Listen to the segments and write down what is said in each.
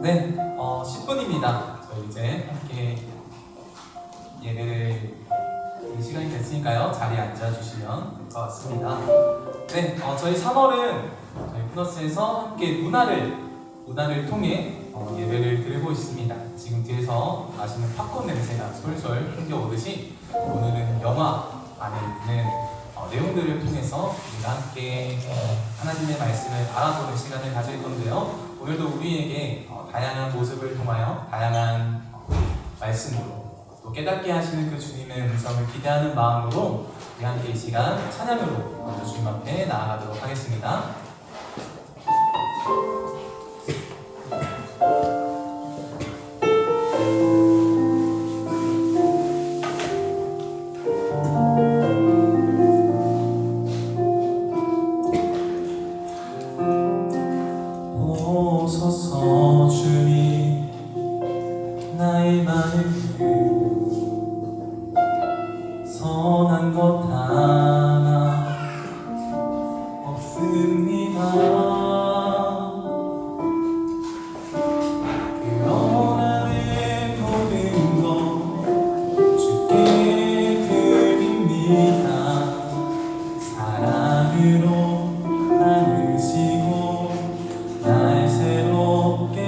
네, 10분입니다. 저희 이제 함께 예배를 드릴 시간이 됐으니까요. 자리에 앉아주시면 될 것 같습니다. 네, 저희 3월은 저희 플러스에서 함께 문화를 통해 예배를 드리고 있습니다. 지금 뒤에서 맛있는 팝콘 냄새가 솔솔 풍겨오듯이 오늘은 영화 안에 있는 내용들을 통해서 우리가 함께 하나님의 말씀을 알아보는 시간을 가질 건데요. 오늘도 우리에게 다양한 모습을 통하여 다양한 말씀으로 또 깨닫게 하시는 그 주님의 음성을 기대하는 마음으로 우리 함께 이 시간 찬양으로 먼저 주님 앞에 나아가도록 하겠습니다. 오소서 주님 나의 마음을 선한 것 하나 없습니다. 그 원하는 모든 것 주께 드립니다. 사랑으로 안으시고 날 새롭게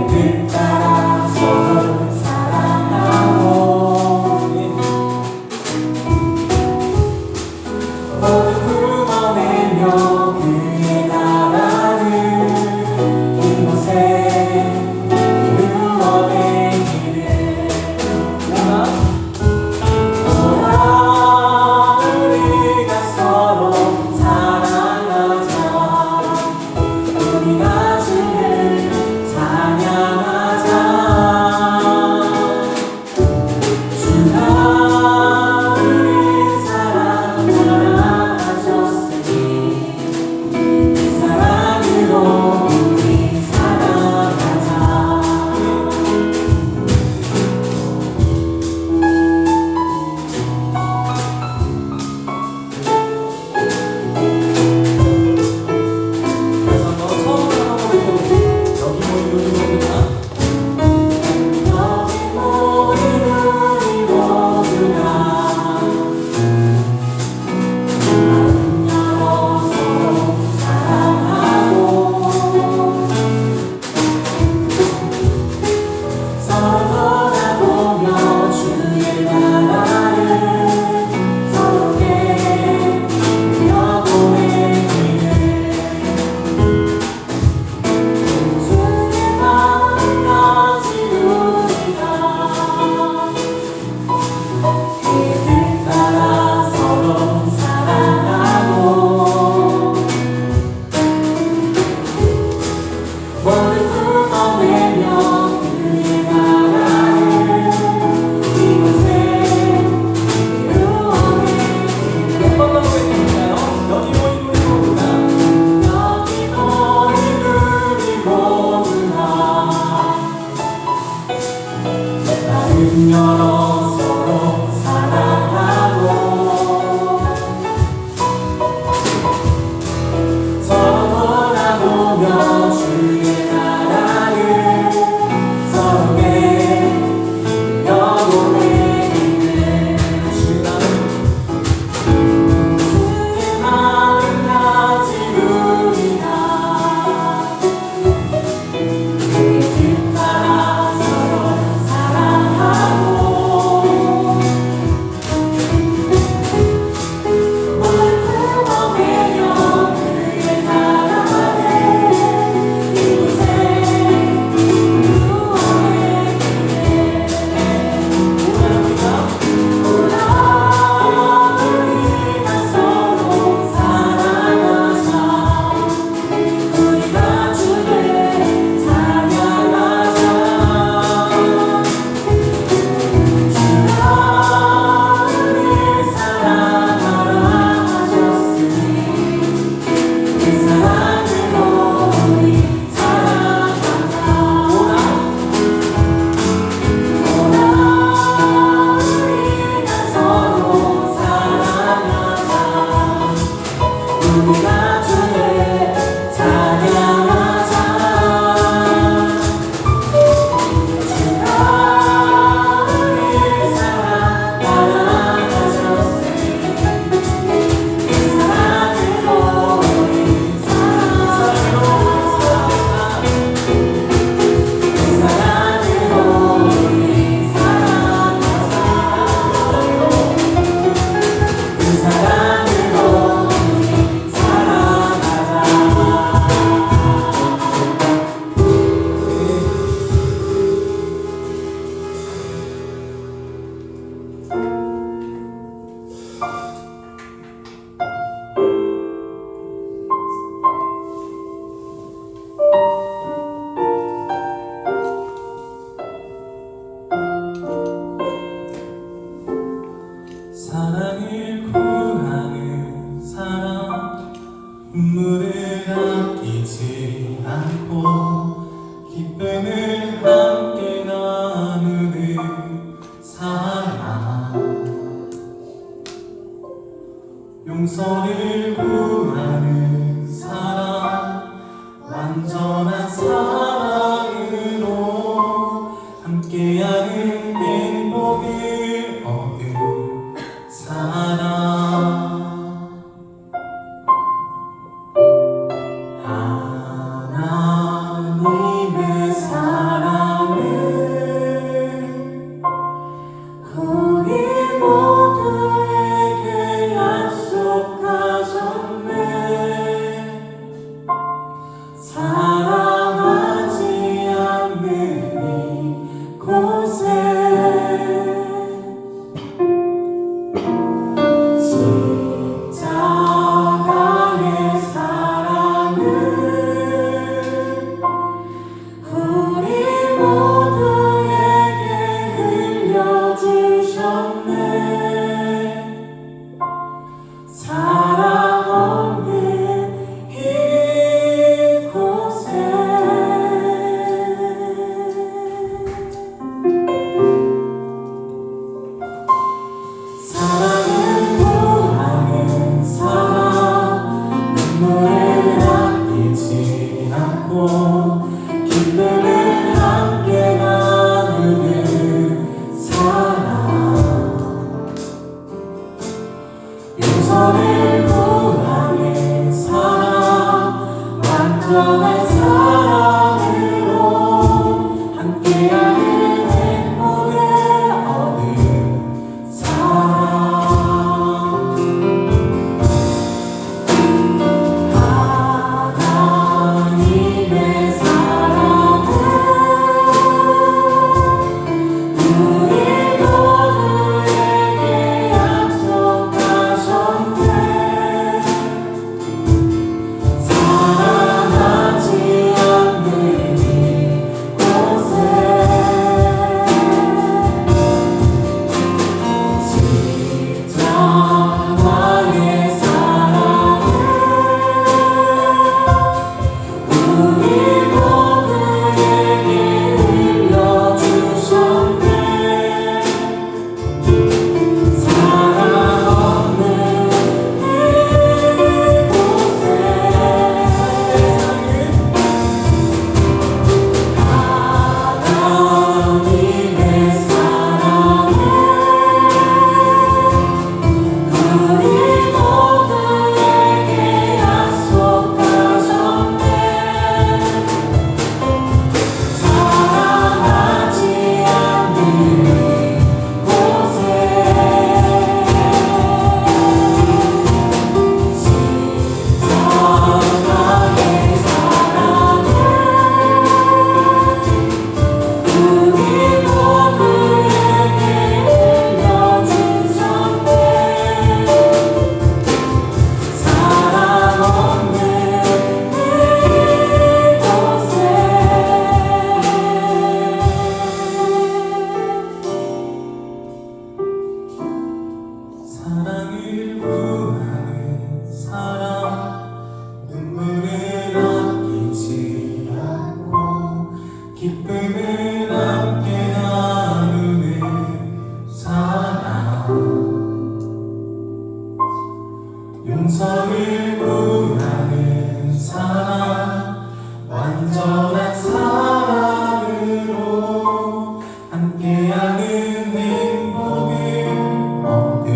뜻 따라 서로 사랑하고 모두 품어내며 그의 나라를 이곳에 이루어내기를 오라 우리가 서로 사랑하자 우리가 주를 찬양하자 주가 우리 사랑하라 하셨으니 그 사랑으로 우리 살아가자 그래서 한번 처음으로 한번 해볼게요. 여기 모인 우리 모두가 여기 모인 우리 모두가 마음 열어 서로 사랑하고 서로 돌아보며 주의 나라를 서로에게 누려보내기를 주의 마음까지 우리가 그 뜻 따라 서로 사랑하고 모두 품어내며 그의 나라를 이곳에 이루어내기를 몇 번만 보여드릴까요? 여기 모인 우리 모두가 여기 모인 우리 모두가 마음 열어 서로 사랑하고 서로 돌아보며 주의 나라를 서로에게 누려보내기를 주의 마음까지 우리가 그의 뜻 따라 서로 사랑하고 모두 품어내며 그의 나라를 이곳에 이루어내기를 오라 우리가 서로 사랑하자 우리가 주를 찬양하자 주가 우리 사랑하라 하셨으니 그 사랑으로 우리 살아가자 오라 우리가 서로 사랑하자 우리가 주를 찬양하자 주가 우리 사랑하라 하셨으니 그 사랑으로 우리 살아가자 그 사랑으로 우리 살아가자 그 사랑으로 우리 사랑을 구하는 사람 눈물을 아끼지 않고 기쁨을 함께 나누는 사람 용서를 구하는 사람 완전한 사랑으로 함께하는 행복을 얻은 사람 하나님의 사랑 기쁨을 함께 나누는 사랑 용서를 구하는 사랑 완전한 사랑으로 함께하는 행복을 얻는 사랑 하나님의 사랑은 우리 모두에게 약속하셨네 사랑하지 않는 이곳에 십자가의 사랑을 우리 모두에게 흘려주셨네 사랑 없는 이곳에 하나님의 사랑을 우리 모두에게 약속하셨네 사랑하지 않는 이곳에 십자가의 사랑을 우리 모두에게 흘려주셨네 사랑 없는 이곳에 사랑을 구하는 사랑 눈물을 아끼지 않고 기쁨을 함께 나누는 사랑 용서를 구하는 사랑 완전한 사랑으로 함께하는 행복을 얻는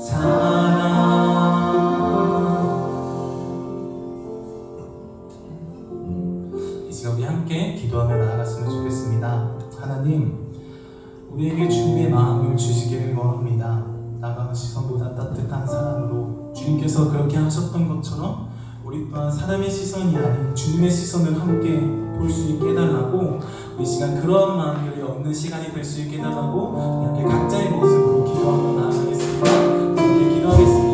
사랑 이 시간 우리 함께 기도하며 나아갔으면 좋겠습니다. 하나님, 우리에게 주님의 마음을 주시기를 원합니다. 나가는 시선보다 따뜻한 사랑으로 주님께서 그렇게 하셨던 것처럼 우리 또한 사람의 시선이 아닌 주님의 시선을 함께 볼 수 있게 해달라고 이 시간 그런 마음들이 없는 시간이 될 수 있게 해달라고 이렇게 각자의 모습으로 기도하며 나아가겠습니다. 함께 기도하겠습니다.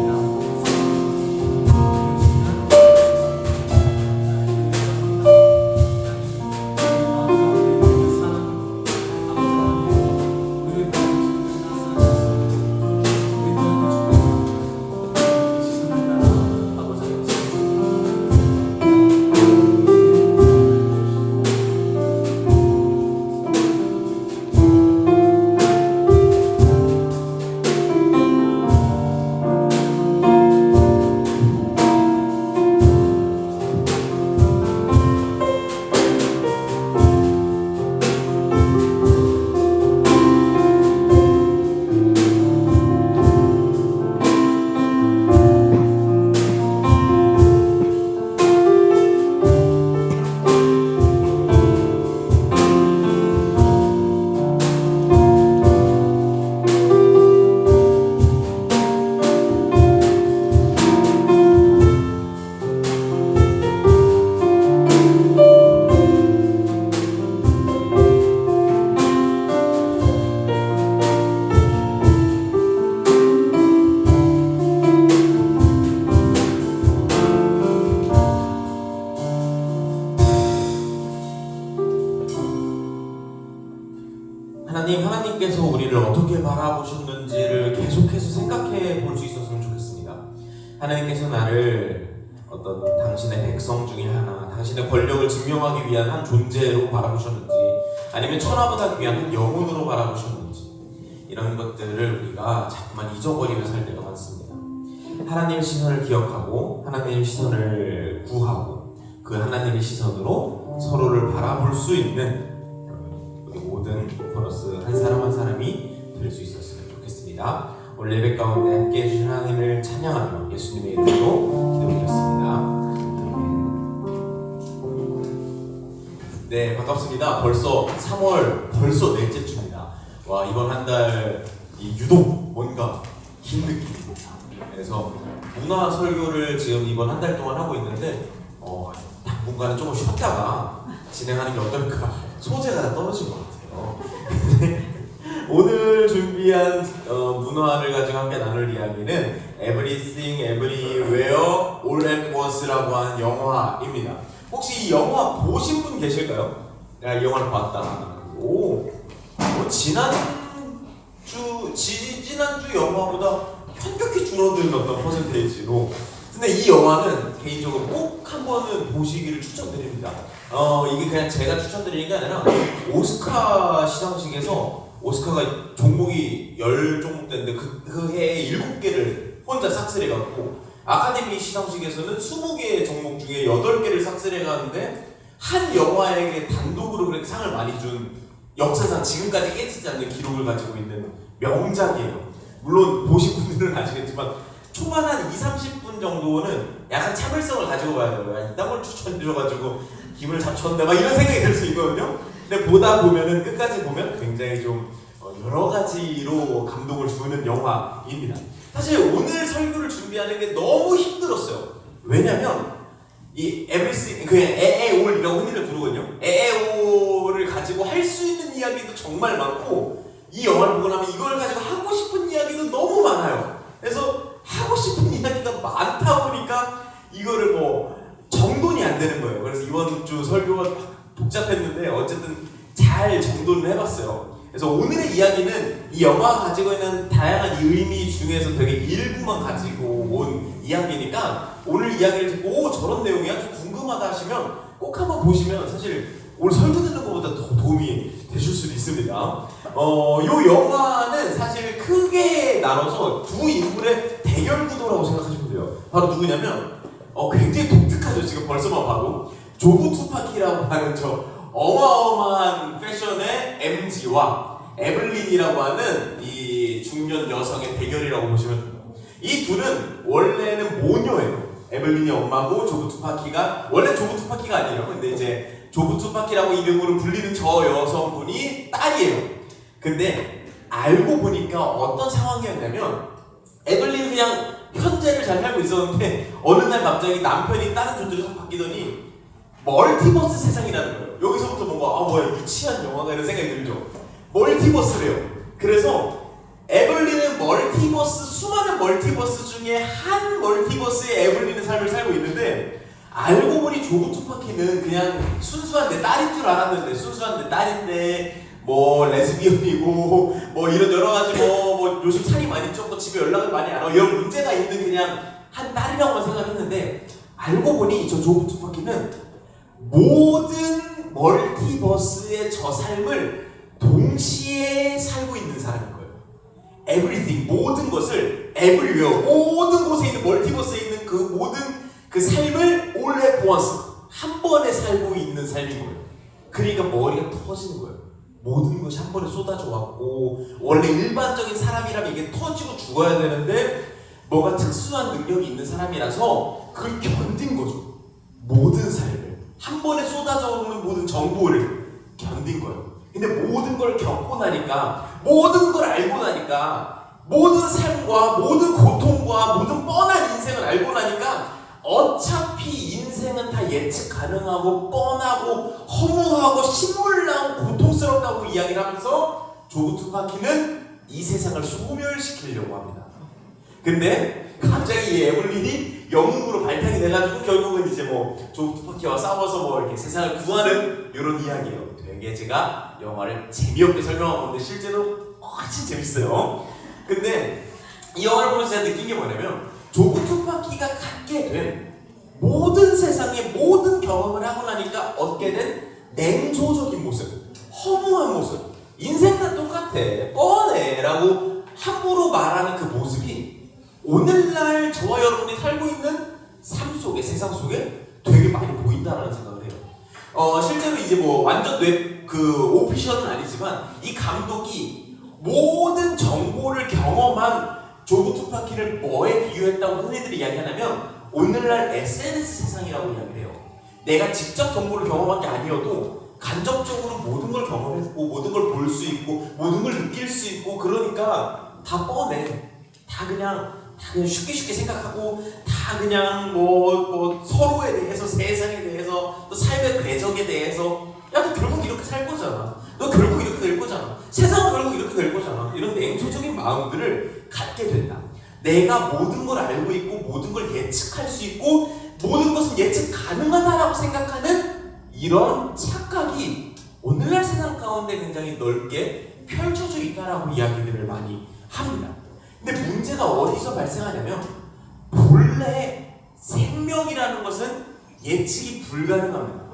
하나님께서 우리를 어떻게 바라보셨는지를 계속해서 생각해 볼 수 있었으면 좋겠습니다. 하나님께서 나를 어떤 당신의 백성 중에 하나, 당신의 권력을 증명하기 위한 한 존재로 바라보셨는지, 아니면 천하보다 귀한 한 영혼으로 바라보셨는지, 이런 것들을 우리가 자꾸만 잊어버리며 살 때가 많습니다. 하나님의 시선을 기억하고 하나님의 시선을 구하고 그 하나님의 시선으로 서로를 바라볼 수 있는 우리 모든 보너스 한 사람 한 사람이 될 수 있었으면 좋겠습니다. 오늘 예배 가운데 함께 해주신 하나님을 찬양하며 예수님의 이름으로 기도드렸습니다. 네, 반갑습니다. 벌써 3월 벌써 넷째 주입니다. 와, 이번 한 달이 유독 뭔가 긴 느낌입니다. 그래서 문화 설교를 지금 이번 한 달 동안 하고 있는데 당분간은 조금 쉬었다가 진행하는 게 어떨까 소재가 다 떨어진 것 같아요. 오늘 준비한 문화를 가지고 함께 나눌 이야기는 Everything, Everywhere, All at Once라고 하는 영화입니다. 혹시 이 영화 보신 분 계실까요? 야, 이 영화를 봤다. 지난주 영화보다 현격히 줄어든 어떤 퍼센테이지로. 근데 이 영화는 개인적으로 꼭 한 번은 보시기를 추천드립니다. 이게 그냥 제가 추천드리는 게 아니라 오스카 시상식에서 오스카가 종목이 10종목대인데 그 해에 7개를 혼자 삭스해갖고 아카데미 시상식에서는 20개의 종목 중에 8개를 삭스해가는데 한 영화에게 단독으로 그렇게 상을 많이 준 역사상 지금까지 깨지지 않는 기록을 가지고 있는 명작이에요. 물론 보신 분들은 아시겠지만 초반 한 20-30분 정도는 약간 참을성을 가지고 봐야 돼요. 이딴 걸 추천해줘가지고 기분을 잡쳤네 막 이런 생각이 들 수 있거든요. 근데 보다 보면은 끝까지 보면 굉장히 좀 여러 가지로 감동을 주는 영화입니다. 사실 오늘 설교를 준비하는 게 너무 힘들었어요. 왜냐면 이 Everything, 그냥 에에올이라고 흔히들 부르거든요. 에에올을 가지고 할 수 있는 이야기도 정말 많고 이 영화를 보고 나면 이걸 가지고 하고 싶은 이야기도 너무 많아요. 그래서 하고 싶은 이야기가 많다 보니까 이거를 뭐 정돈이 안 되는 거예요. 그래서 이번 주 설교가 복잡했는데 어쨌든 잘 정돈을 해봤어요. 그래서 오늘의 이야기는 이 영화가 가지고 있는 다양한 의미 중에서 되게 일부만 가지고 온 이야기니까 오늘 이야기를 듣고 저런 내용이야? 좀 궁금하다 하시면 꼭 한번 보시면 사실 오늘 설교 듣는 것보다 더 도움이 되실 수도 있습니다. 요 영화는 사실 크게 나눠서 두 인물의 대결 구도라고 생각하시면 돼요. 바로 누구냐면 굉장히 독특하죠. 지금 벌써만 봐도 조부 투파키라고 하는 저 어마어마한 패션의 MG와 에블린이라고 하는 이 중년 여성의 대결이라고 보시면 돼요. 이 둘은 원래는 모녀예요. 에블린이 엄마고 조부 투파키가 원래 조부 투파키가 아니에요. 근데 이제 조부 투파키라고 이름으로 불리는 저 여성분이 딸이에요. 근데 알고 보니까 어떤 상황이었냐면 에블린은 그냥 현재를 잘 살고 있었는데 어느 날 갑자기 남편이 다른 존재로 확 바뀌더니 멀티버스 세상이라는 거예요. 여기서부터 뭔가 뭐야 유치한 영화가 이런 생각이 들죠. 멀티버스래요. 그래서 에블린은 수많은 멀티버스 중에 한 멀티버스에 에블린의 삶을 살고 있는데 알고 보니 조부 투파키는 그냥 순수한 내 딸인 줄 알았는데 순수한 내 딸인데 뭐 레즈비언이고 뭐 이런 여러 가지 뭐 요즘 살이 많이 쪘고 집에 연락을 많이 안 하고 이런 문제가 있는 그냥 한 딸이라고만 생각했는데 알고 보니 저 조부 투파키는 모든 멀티버스의 저 삶을 동시에 살고 있는 사람인 거예요. Everything, 모든 것을 everywhere, 모든 곳에 있는 멀티버스에 있는 그 모든 그 삶을 all at once, 한 번에 살고 있는 삶인 거예요. 그러니까 머리가 터지는 거예요. 모든 것이 한 번에 쏟아져 왔고 원래 일반적인 사람이라면 이게 터지고 죽어야 되는데 뭐가 특수한 능력이 있는 사람이라서 그걸 견딘 거죠. 모든 삶을 한 번에 쏟아져 오는 모든 정보를 견딘 거예요. 근데 모든 걸 겪고 나니까 모든 걸 알고 나니까 모든 삶과 모든 고통과 모든 뻔한 인생을 알고 나니까 어차피 인생은 다 예측 가능하고 뻔하고 허무하고 신물나고 고통스럽다고 이야기를 하면서 조부 투파키는 이 세상을 소멸시키려고 합니다. 근데 갑자기 이 에블린이 영웅으로 발탁이 돼가지고 결국은 이제 뭐 조부 투파키와 싸워서 뭐 이렇게 세상을 구하는 이런 이야기예요. 되게 제가 영화를 재미없게 설명한 건데 실제로 훨씬 재밌어요. 근데 이 영화를 보면서 제가 느낀 게 뭐냐면 조부 투파키가 갖게 된 모든 세상의 모든 경험을 하고 나니까 얻게 된 냉소적인 모습, 허무한 모습, 인생 다 똑같아, 뻔해 라고 함부로 말하는 그 모습이 오늘날 저와 여러분이 살고 있는 삶 속에, 세상 속에 되게 많이 보인다는 생각을 해요. 실제로 이제 뭐 완전 오피셜은 아니지만 이 감독이 모든 정보를 경험한 조부 투파키를 뭐에 비유했다고 흔히들 이야기하냐면 오늘날 SNS 세상이라고 이야기를 해요. 내가 직접 정보를 경험한 게 아니어도 간접적으로 모든 걸 경험했고 모든 걸 볼 수 있고 모든 걸 느낄 수 있고 그러니까 다 뻔해. 다 그냥 쉽게 생각하고 다 그냥 뭐 서로에 대해서 세상에 대해서 또 삶의 궤적에 대해서 야 너 결국 이렇게 살 거잖아. 너 결국 이렇게 될 거잖아. 세상은 결국 이렇게 될 거잖아. 이런 냉소적인 마음들을 갖게 된다. 내가 모든 걸 알고 있고 모든 걸 예측할 수 있고 모든 것은 예측 가능하다라고 생각하는 이런 착각이 오늘날 세상 가운데 굉장히 넓게 펼쳐져 있다라고 이야기들을 많이 합니다. 근데 문제가 어디서 발생하냐면 본래 생명이라는 것은 예측이 불가능합니다.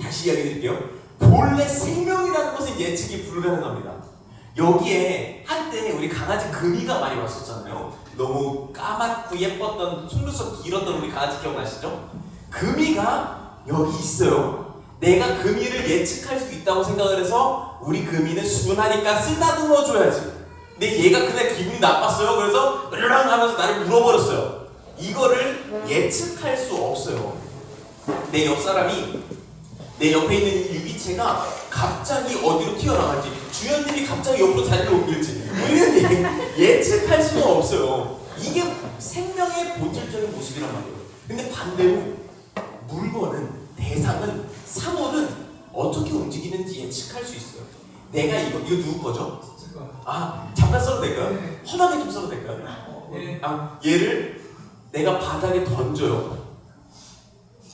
다시 이야기 드릴게요. 본래 생명이라는 것은 예측이 불가능합니다. 여기에 한때 우리 강아지 금이가 많이 왔었잖아요. 너무 까맣고 예뻤던 속눈썹 길었던 우리 강아지 기억나시죠? 금이가 여기 있어요. 내가 금이를 예측할 수 있다고 생각을 해서 우리 금이는 순하니까 쓰다듬어 줘야지. 근데 얘가 그날 기분이 나빴어요. 그래서 으르렁 하면서 나를 물어버렸어요. 이거를 예측할 수 없어요. 내 옆 사람이 내 옆에 있는 이 유기체가 갑자기 어디로 튀어나갈지 주연님이 갑자기 옆으로 자리를 옮길지 우리는 예측할 수가 없어요. 이게 생명의 본질적인 모습이란 말이에요. 근데 반대로 물건은 대상은 사물은 어떻게 움직이는지 예측할 수 있어요. 내가 이거 누구 거죠? 잠깐 써도 될까요? 네. 험하게 좀 써도 될까요? 네. 얘를 내가 바닥에 던져요.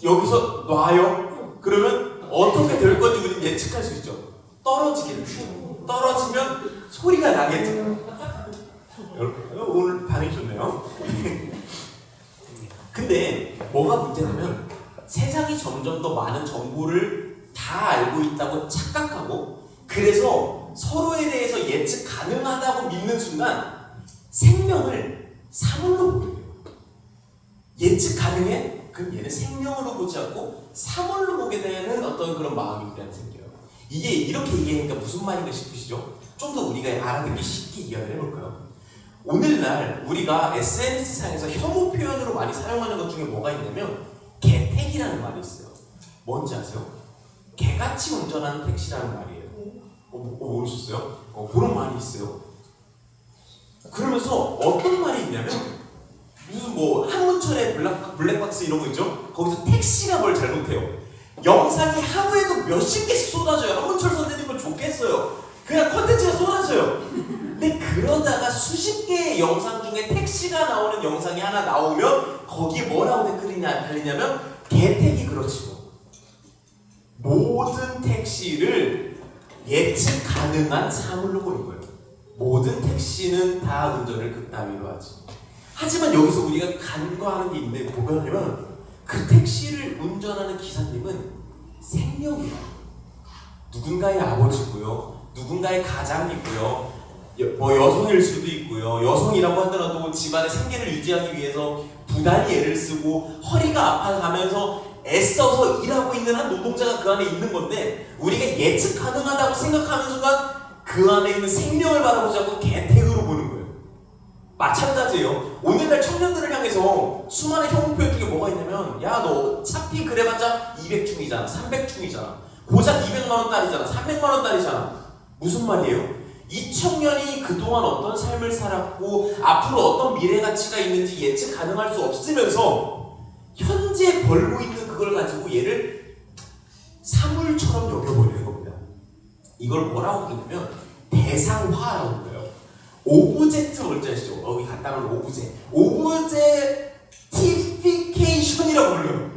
여기서 놔요. 그러면 어떻게 될 건지 우리는 예측할 수 있죠. 떨어지겠죠. 떨어지면 소리가 나겠죠. 오늘 반응이 좋네요. 근데 뭐가 문제냐면 세상이 점점 더 많은 정보를 다 알고 있다고 착각하고 그래서 서로에 대해서 예측 가능하다고 믿는 순간 생명을 사물로 보게 돼요. 예측 가능해? 그럼 얘는 생명으로 보지 않고 사물로 보게 되는 어떤 그런 마음이 일단 생겨요. 이게 이렇게 얘기하니까 무슨 말인가 싶으시죠? 좀 더 우리가 알아듣기 쉽게 이야기를 해볼까요? 오늘날 우리가 SNS상에서 혐오 표현으로 많이 사용하는 것 중에 뭐가 있냐면 개택이라는 말이 있어요. 뭔지 아세요? 개같이 운전하는 택시라는 말이에요. 모르셨어요? 그런 말이 있어요. 그러면서 어떤 말이 있냐면 무슨 뭐 한문철의 블랙박스 이런 거 있죠? 거기서 택시가 뭘 잘못해요. 영상이 하루에도 몇십 개씩 쏟아져요. 한문철 선생님은 좋겠어요. 그냥 컨텐츠가 쏟아져요. 근데 그러다가 수십 개의 영상 중에 택시가 나오는 영상이 하나 나오면 거기에 뭐라고 댓글이 달리냐면 개택이 그렇지 뭐. 모든 택시를 예측 가능한 사물로 보는 거예요. 모든 택시는 다 운전을 그따위로 하지. 하지만 여기서 우리가 간과하는 게 있는데 뭐냐면 그 택시를 운전하는 기사님은 생명이야. 누군가의 아버지고요. 누군가의 가장이고요. 뭐 여성일 수도 있고요. 여성이라고 하더라도 집안의 생계를 유지하기 위해서 부단히 애를 쓰고 허리가 아파가면서 애써서 일하고 있는 한 노동자가 그 안에 있는 건데 우리가 예측 가능하다고 생각하는 순간 그 안에 있는 생명을 바라보지 않고 개택으로 보는 거예요. 마찬가지예요. 오늘날 청년들을 향해서 수많은 혐오 표현 중에 뭐가 있냐면 야 너 차피 그래봤자 200충이잖아 300충이잖아 고작 200만원짜리잖아 300만원짜리잖아 무슨 말이에요? 이 청년이 그동안 어떤 삶을 살았고 앞으로 어떤 미래 가치가 있는지 예측 가능할 수 없으면서 현재 벌고 있는 그걸 가지고 얘를 사물처럼 여겨버리는 겁니다. 이걸 뭐라고 부르냐면 대상화라고 불러요. 오브젝트 뭔지 아시죠? 여기 갖다 놓은 오브젝티피케이션이라고 불러요.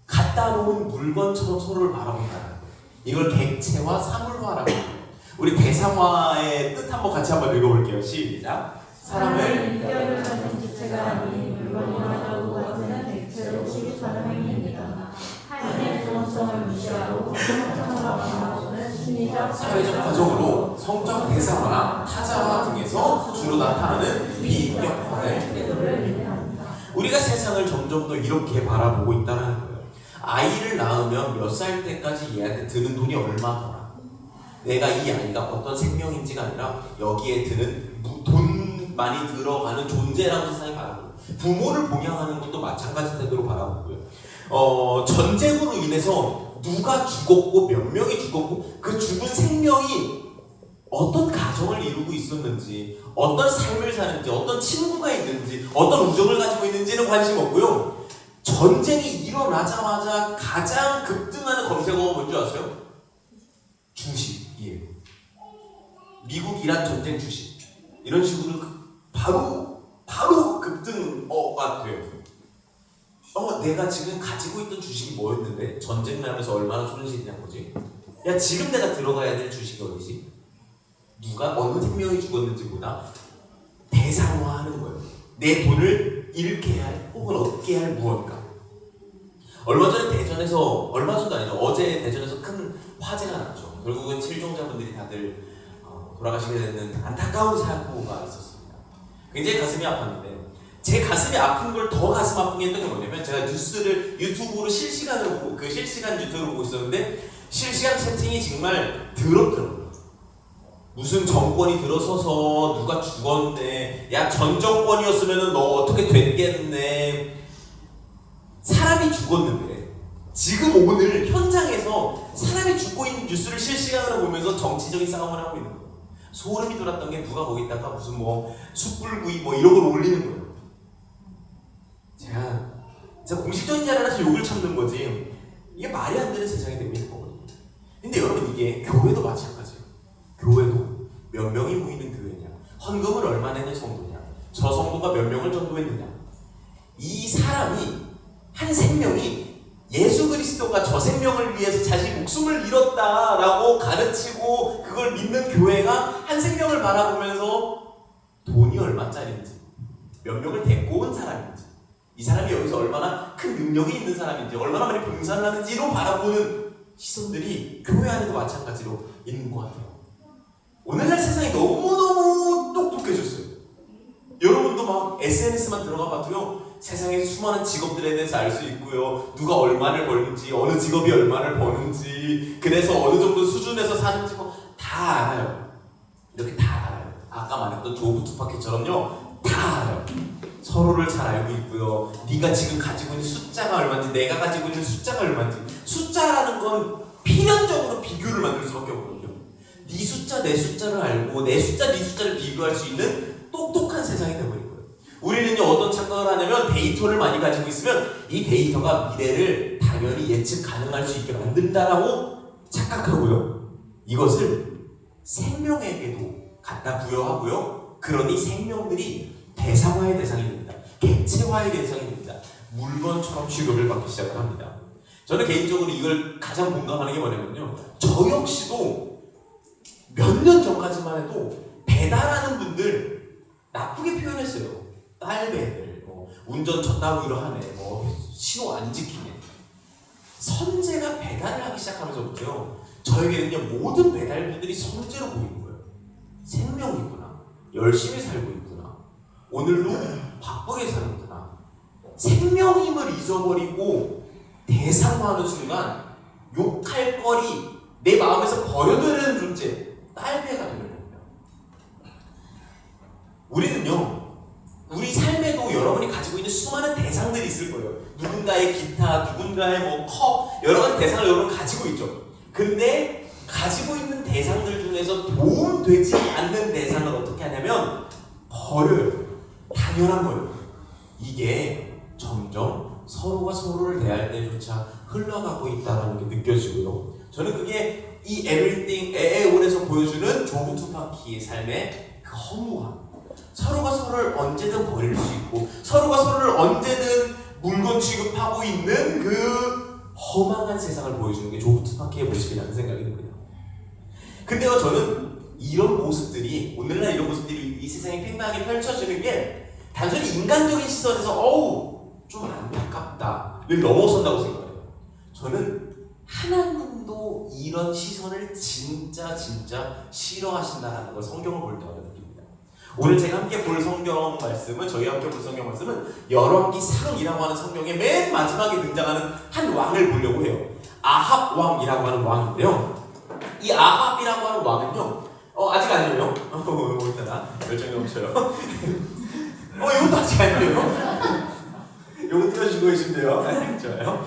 갖다 놓은 물건처럼 서로를 바라본다는 거예요. 이걸 객체화, 사물화라고 해요. 우리 대상화의 뜻 한번 같이 한번 읽어볼게요. 시작. 사람을 인격을 가진 지체가 아닌 물건이라고 하는 객체로 취급하는 행위입니다. 타인의 존엄성을 무시하고 성적으로 바라보는 심리적 사회적 과정으로 성적 대상화나 타자화 등에서 주로 나타나는 비인격화를 우리가 세상을 점점 더 이렇게 바라보고 있다는 거예요. 아이를 낳으면 몇 살 때까지 얘한테 드는 돈이 얼마더라. 내가 이 아이가 어떤 생명인지가 아니라 여기에 드는 돈 많이 들어가는 존재라고 세상이 바라보고, 부모를 봉양하는 것도 마찬가지 태도로 바라보고요. 전쟁으로 인해서 누가 죽었고 몇 명이 죽었고 그 죽은 생명이 어떤 가정을 이루고 있었는지, 어떤 삶을 사는지, 어떤 친구가 있는지, 어떤 우정을 가지고 있는지는 관심 없고요. 전쟁이 일어나자마자 가장 급등하는 검색어가 뭔지 아세요? 주식이에요. 미국 이란 전쟁 주식. 이런 식으로 바로 급등가 돼요. 내가 지금 가지고 있던 주식이 뭐였는데 전쟁 나면서 얼마나 손실이 난 거지? 야, 지금 내가 들어가야 될 주식이 어디지? 누가 어느 생명이 죽었는지보다 대상화하는 거예요. 내 돈을 잃게 할 혹은 얻게 할 무언가. 얼마 전도 아니죠. 어제 대전에서 큰 화재가 났죠. 결국은 실종자분들이 다들 돌아가시게 되는 안타까운 사고가 있었습니다. 굉장히 가슴이 아팠는데, 제 가슴이 아픈 걸 더 가슴 아프게 했던 게 뭐냐면, 제가 뉴스를 유튜브로 실시간으로 보고, 그 실시간 유튜브를 보고 있었는데 실시간 채팅이 정말 더럽더라고요. 무슨 정권이 들어서서 누가 죽었네, 야 전 정권이었으면 너 어떻게 됐겠네. 사람이 죽었는데 지금 오늘 현장에서 사람이 죽고 있는 뉴스를 실시간으로 보면서 정치적인 싸움을 하고 있는 거예요. 소름이 돋았던 게, 누가 거기다가 무슨 숯불구이 이런 걸 올리는 거예요. 제가 공식적인 자리라서 욕을 참는 거지, 이게 말이 안 되는 세상이 되고 있는 거거든요. 근데 여러분, 이게 교회도 마찬가지예요. 교회도 몇 명이 모이는 교회냐, 헌금을 얼마 내는 성도냐, 저 성도가 몇 명을 전도했느냐, 이 사람이, 한 생명이 예수 그리스도가 저 생명을 위해서 자신 목숨을 잃었다라고 가르치고 그걸 믿는 교회가 한 생명을 바라보면서 돈이 얼마짜리인지, 몇 명을 데리고 온 사람인지, 이 사람이 여기서 얼마나 큰 능력이 있는 사람인지, 얼마나 많이 봉사를 하는지로 바라보는 시선들이 교회 안에도 마찬가지로 있는 것 같아요. 오늘날 세상이 너무너무 똑똑해졌어요. 여러분도 막 SNS만 들어가 봐도요, 세상에 수많은 직업들에 대해서 알 수 있고요, 누가 얼마를 벌는지, 어느 직업이 얼마를 버는지, 그래서 어느 정도 수준에서 사는지 다 알아요. 이렇게 다 알아요. 아까 말했던 조부 투파켓처럼요, 다 알아요. 서로를 잘 알고 있고요. 네가 지금 가지고 있는 숫자가 얼마인지, 내가 가지고 있는 숫자가 얼마인지. 숫자라는 건 필연적으로 비교를 만들 수밖에 없거든요. 네 숫자 내 숫자를 알고 내 숫자 네 숫자를 비교할 수 있는 똑똑한 세상이 되어버린 거예요. 우리는요, 어떤 착각을 하냐면, 데이터를 많이 가지고 있으면 이 데이터가 미래를 당연히 예측 가능할 수 있게 만든다라고 착각하고요, 이것을 생명에게도 갖다 부여하고요, 그러니 생명들이 대상화의 대상이 됩니다. 객체화의 대상이 됩니다. 물건처럼 취급을 받기 시작을 합니다. 저는 개인적으로 이걸 가장 공감하는 게 뭐냐면요, 저 역시도 몇 년 전까지만 해도 배달하는 분들 나쁘게 표현했어요. 딸배들, 운전 저따구로 하네, 신호 안 지키네. 선재가 배달을 하기 시작하면서부터요, 저에게는요, 모든 배달분들이 선재로 보이는 거예요. 생명이구나, 열심히 살고 있구나, 오늘도 바쁘게 사는구나. 생명임을 잊어버리고 대상화하는 순간 욕할 거리, 내 마음에서 버려두는 존재, 딸배가 되는 겁니다. 우리는요, 우리 삶에도 여러분이 가지고 있는 수많은 대상들이 있을 거예요. 누군가의 기타, 누군가의 컵, 여러 가지 대상을 여러분 가지고 있죠. 근데 가지고 있는 대상들 중에서 도움되지 않는 대상을 어떻게 하냐면 버려요. 당연한 거예요. 이게 점점 서로가 서로를 대할 때조차 흘러가고 있다는 게 느껴지고요. 저는 그게 이 에브리띵 에에올에서 보여주는 조부 투파키의 삶의 그 허무함, 서로가 서로를 언제든 버릴 수 있고 서로가 서로를 언제든 물건 취급하고 있는 그 허망한 세상을 보여주는 게 조부 투파키의 모습이라는 생각이 듭니다. 근데요, 저는 이런 모습들이, 오늘날 이런 모습들이 이 세상에 팽팽하게 펼쳐지는 게 단순히 인간적인 시선에서 좀 안타깝다를 넘어선다고 생각해요. 저는 하나님도 이런 시선을 진짜 싫어하신다는 걸 성경을 볼 때마다 느낍니다. 오늘 제가 함께 볼 성경 말씀은 저희가 함께 볼 성경 말씀은 열왕기상이라고 하는 성경의 맨 마지막에 등장하는 한 왕을 보려고 해요. 아합 왕이라고 하는 왕인데요. 이 아합이라고 하는 왕은요. 아직 아니에요. 오늘따라 열정이 넘쳐요. 이것도 아직 아니에요. 요거 띄워주고 계신데요. 좋아요.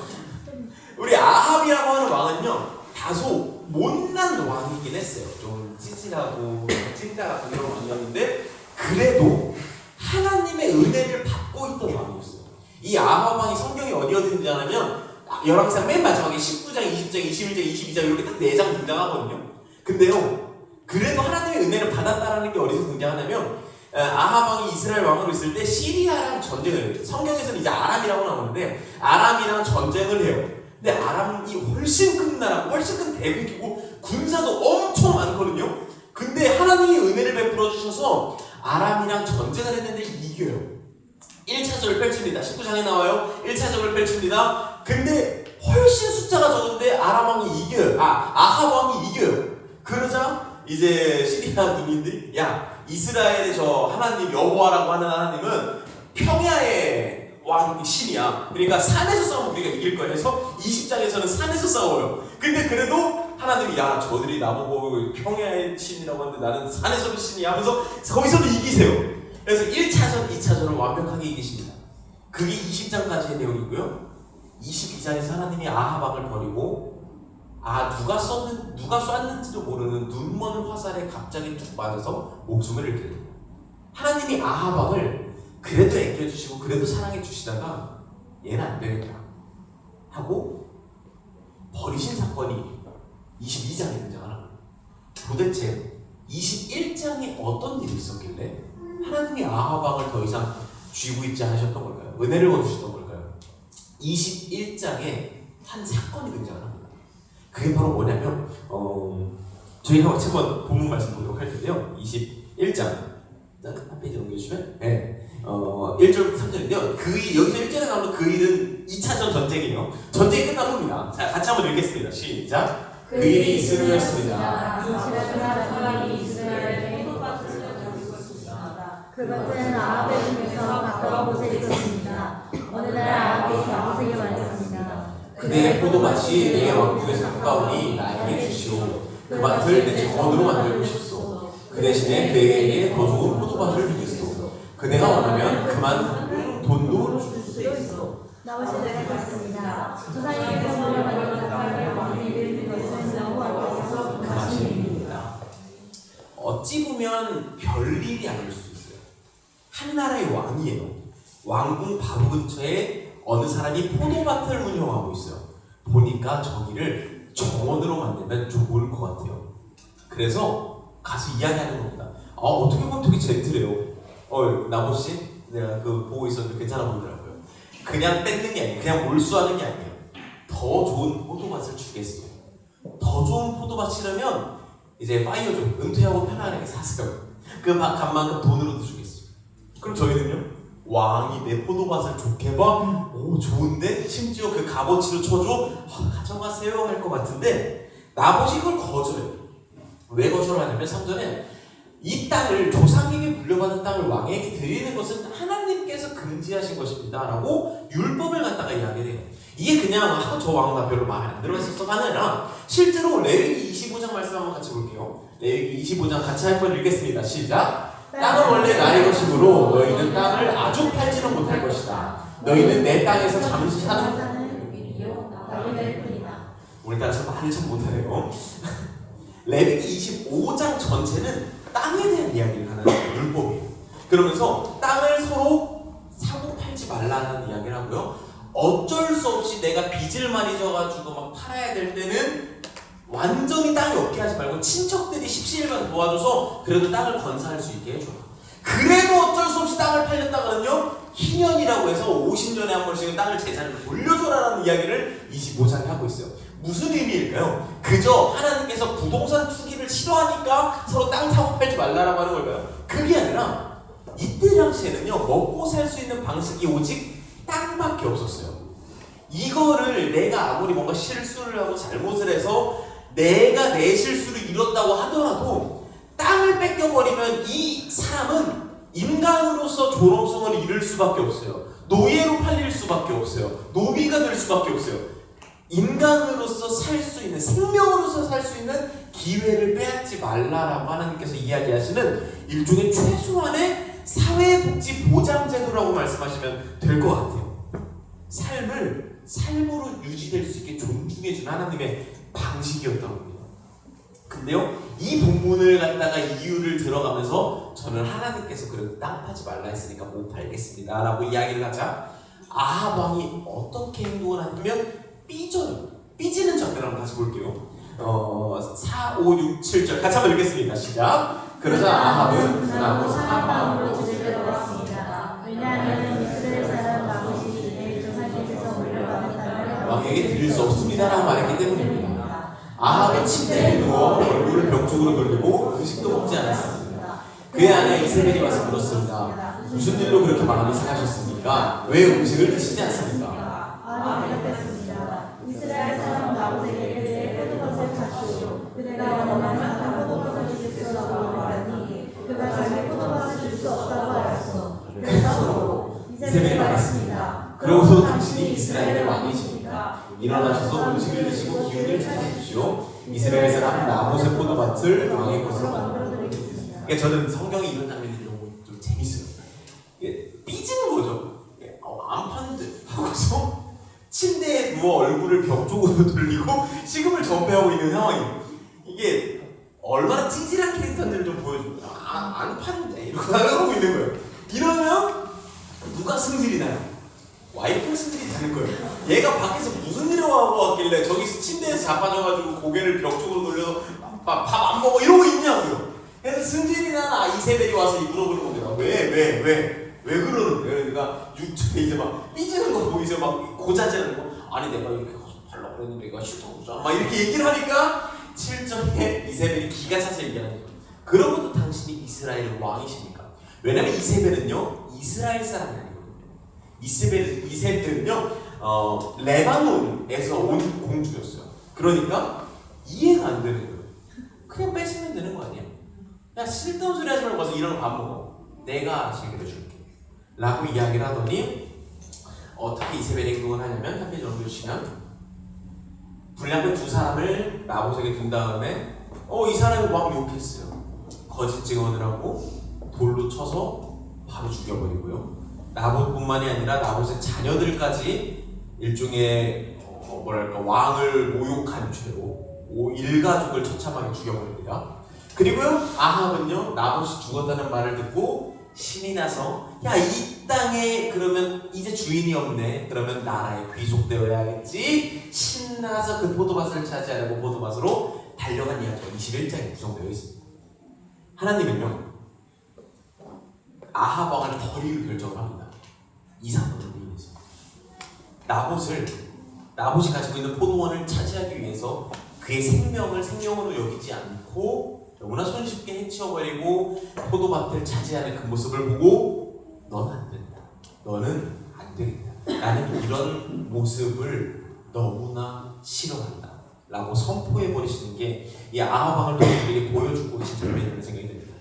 우리 아합이라고 하는 왕은요 다소 못난 왕이긴 했어요. 좀 찌질하고 찐따 같은 그런 왕이었는데 그래도 하나님의 은혜를 받고 있던 왕이었어요. 이 아합 왕이 성경이 어디 등장하냐면 열왕기상 맨 마지막에 19장, 20장, 21장, 22장 이렇게 딱 4장 등장하거든요. 근데요 그래도 하나님의 은혜를 받았다라는 게 어디서 등장하냐면 아합 왕이 이스라엘 왕으로 있을 때 시리아랑 전쟁을 해요. 성경에서는 이제 아람이라고 나오는데 아람이랑 전쟁을 해요. 근데 아람이 훨씬 큰 나라, 훨씬 큰 대국이고 군사도 엄청 많거든요. 근데 하나님이 은혜를 베풀어 주셔서 아람이랑 전쟁을 했는데 이겨요. 1차전을 펼칩니다. 19장에 나와요. 1차전을 펼칩니다. 근데 훨씬 숫자가 적은데 아람 왕이 이겨요. 아합 왕이 이겨요. 그러자 이제 시리아 군인들이 이스라엘의 저 하나님 여호와라고 하는 하나님은 평야의 왕 신이야. 그러니까 산에서 싸우면 우리가 이길 거야 해서 20장에서는 산에서 싸워요. 근데 그래도 하나님이 저들이 나보고 평야의 신이라고 하는데 나는 산에서도 신이야 하면서 거기서도 이기세요. 그래서 1차전, 2차전을 완벽하게 이기십니다. 그게 20장까지의 내용이고요. 22장에서 하나님이 아합 왕을 버리고 누가 쐈는지도 모르는 눈먼 화살에 갑자기 툭 맞아서 목숨을 잃게 됩니다. 하나님이 아합 왕을 그래도 아껴주시고 그래도 사랑해주시다가 얘는 안 되겠다 하고 버리신 사건이 22장에 등장하는 거예요. 도대체 21장에 어떤 일이 있었길래 하나님이 아합 왕을 더 이상 쥐고 있지 않으셨던 걸까요? 은혜를 거두셨던 걸까요? 21장에 한 사건이 등장하는 겁니다. 그게 바로 뭐냐면 저희가 같이 한번 본문 말씀 보도록 할 텐데요. 21장 한 페이지 넘겨주시면 1절부터 3절인데요. 여기서 1절에 나오는 그 일은 2차전 전쟁이에요. 전쟁이 끝난 겁니다. 자, 같이 한번 읽겠습니다. 시작. 그 일이 있으리였습니다. 그것은 아합의 중에서 가까운 곳에 있었습니다. 어느 날 아합이 아버지에게 말했습니다. 그대의 포도밭이 내 왕국에서 가까우니 나에게 주시오. 그 밭을 내 정원으로 만들고 싶소. 그 대신에 그에게 더 좋은 포도밭을 주겠소. 그대가 원하면 그만 돈도 줄 수 있소. 나머지 대답했습니다. 조상에게서 물려받은 땅을 왕이 이르는 것은 여호와께서 가신 일입니다. 어찌 보면 별일이 아닐 수 있어요. 한 나라의 왕이에요. 왕궁 바로 근처에 어느 사람이 포도밭을 운영하고 있어요. 보니까 저기를 정원으로 만들면 좋을 것 같아요. 그래서 가서 이야기하는 겁니다. 어떻게 보면 되게 젠틀해요. 나보씨 내가 보고 있었는데 괜찮아 보이더라고요. 그냥 뺏는 게 아니에요. 그냥 몰수하는 게 아니에요. 더 좋은 포도밭을 주겠어요. 더 좋은 포도밭이라면 이제 파이어죠. 은퇴하고 편안하게 사세요. 그 값만큼 돈으로도 주겠어요. 그럼 저희는요? 왕이 내 포도밭을 좋게 봐? 좋은데? 심지어 그 값어치로 쳐줘? 가져가세요 할 것 같은데 나봇이 그걸 거절해요. 왜 거절하냐면 3절에 이 땅을 조상에게 물려받은 땅을 왕에게 드리는 것은 하나님께서 금지하신 것입니다 라고 율법을 갖다가 이야기를 해요. 이게 그냥 저 왕은 나 별로 마음에 안 들어 했었어가 아니라 실제로 레위기 25장 말씀 한번 같이 볼게요. 레위기 25장 같이 한번 읽겠습니다. 시작. 땅은 원래 나의 것이므로 너희는 땅을 아주 팔지는 못할 것이다. 너희는 내 땅에서 잠시 사는 오늘따라 참 말을 참 못하네요. 레위기 25장 전체는 땅에 대한 이야기를 하는 율법이에요. 그러면서 땅을 서로 사고 팔지 말라는 이야기를 하고요. 어쩔 수 없이 내가 빚을 많이 져가지고 막 팔아야 될 때는 완전히 땅이 없게 하지 말고 친척들이 십시일반 도와줘서 그래도 땅을 건사할 수 있게 해줘. 그래도 어쩔 수 없이 땅을 팔렸다가는요 희년이라고 해서 50년에 한 번씩은 땅을 재산을 돌려줘라라는 이야기를 25장에 하고 있어요. 무슨 의미일까요? 그저 하나님께서 부동산 투기를 싫어하니까 서로 땅 사고 팔지 말라라고 하는 걸까요? 그게 아니라 이때 당시에는요 먹고 살 수 있는 방식이 오직 땅밖에 없었어요. 이거를 내가 아무리 뭔가 실수를 하고 잘못을 해서 내가 내 실수를 이뤘다고 하더라도 땅을 뺏겨버리면 이 사람은 인간으로서 존엄성을 잃을 수밖에 없어요. 노예로 팔릴 수밖에 없어요. 노비가 될 수밖에 없어요. 인간으로서 살 수 있는, 생명으로서 살 수 있는 기회를 빼앗지 말라라고 하나님께서 이야기하시는 일종의 최소한의 사회복지 보장제도라고 말씀하시면 될 것 같아요. 삶을 삶으로 유지될 수 있게 존중해주는 하나님의 방식이었다고 합니다. 근데요, 이 본문을 갖다가 이유를 들어가면서 저는 하나님께서 그래도 땅 파지 말라 했으니까 못 팔겠습니다 라고 이야기를 하자 아합 왕이 어떻게 행동을 하냐면 삐져요. 삐지는 장면을 한번 다시 볼게요. 4, 5, 6, 7절 같이 한번 읽겠습니다. 시작. 그러자 아합은 분하고 상한 마음으로 제재를 받았습니다. 왜냐하면 이스라엘 사람 나머지 이내 조상께서 물려받은 땅을 왕에게 드릴 수 없습니다라고 말했기 때문입니다. 아합은 침대에 누워 얼굴을 벽 쪽으로 돌리고 음식도 먹지 않았습니다. 그의 아내 이세벨이 와서 물었습니다. 무슨 일로 그렇게 마음이 상하셨습니까? 왜 음식을 드시지 않습니까? 아합이 대답했습니다. 이스라엘 사람 나봇에게 그의 포도밭을 가시오. 그대가 원하는 포도밭을 주실 수 없다고 말하니 그가 자기 포도밭을 줄 수 없다고 하였소. 그래서 이세벨이 말했습니다. 그러고서 당신이 이스라엘의 왕이십니까? 일어나셔서 음식을 드시고 기운을 찾으십시오. 이스라엘 사람 나봇의 포도밭을 왕의 것으로 만들었습니다. 그러니까 저는 성경에 이런 장면이 너무 좀 재밌어요. 삐지는 거죠. 안 파는데 하고서 침대에 누워 얼굴을 벽 쪽으로 돌리고 식음을 전폐하고 있는 상황이에요. 이게 얼마나 찌질한 캐릭터인지를 좀 보여줍니다. 안 파는데 이러고 나가고 있는 거예요. 이러면 누가 승질이 나요? 와이프가 승질이 나는 거예요. 얘가 밖에서 무슨 일을 하고 왔길래 저기서 침대에서 자빠져가지고 고개를 벽 쪽으로 돌려서 밥 안 먹어 이러고 있냐고요. 그래서 승질이 난 이세벨이 와서 물어보는 겁니다. 왜 그러는데? 그러니까 6절에 이제 막 삐지는 거 보이세요? 막 고자질하는 거. 아니 내가 이렇게 가서 팔라고 그랬는데 내가 싫다고 그러잖아. 막 이렇게 얘기를 하니까 7절에 이세벨이 기가 차서 얘기하는 거예요. 그러고도 당신이 이스라엘의 왕이십니까? 왜냐면 이세벨은요 이스라엘 사람이 아니거든요. 이세벨은요 레바논에서 온 공주였어요. 그러니까 이해가 안 되는 거예요. 그냥 뺏으면 되는 거 아니야? 야 쓸데없는 소리 하지 말고 와서 이런 거 밥 먹어. 내가 해결해줄게 라고 이야기를 하더니 어떻게 이세벨이 행동을 하냐면 한 페이지 정도 주시면 불량배 두 사람을 나봇에게 둔 다음에 이 사람이 왕 욕했어요. 거짓 증언을 하고 돌로 쳐서 바로 죽여버리고요. 나봇뿐만이 아니라 나봇의 자녀들까지 일종의 왕을 모욕한 죄로 일가족을 처참하게 죽여버립니다. 그리고요 아합은요 나봇이 죽었다는 말을 듣고 신이 나서 야 이 땅에 그러면 이제 주인이 없네. 그러면 나라에 귀속되어야겠지. 신나서 그 포도밭을 차지하려고 포도밭으로 달려간 이야기가 21장에 구성되어 있습니다. 하나님은요 아합 왕을 버리기로 결정을 합니다. 이 사건으로 인해서 나봇이 가지고 있는 포도원을 차지하기 위해서 그의 생명을 생명으로 여기지 않고 너무나 손쉽게 해치워버리고 포도밭을 차지하는 그 모습을 보고 너는 안 된다. 너는 안 되겠다. 나는 이런 모습을 너무나 싫어한다. 라고 선포해버리시는 게 이 아합 왕을 우리에게 보여주고 계신 장면이라는 생각이 듭니다.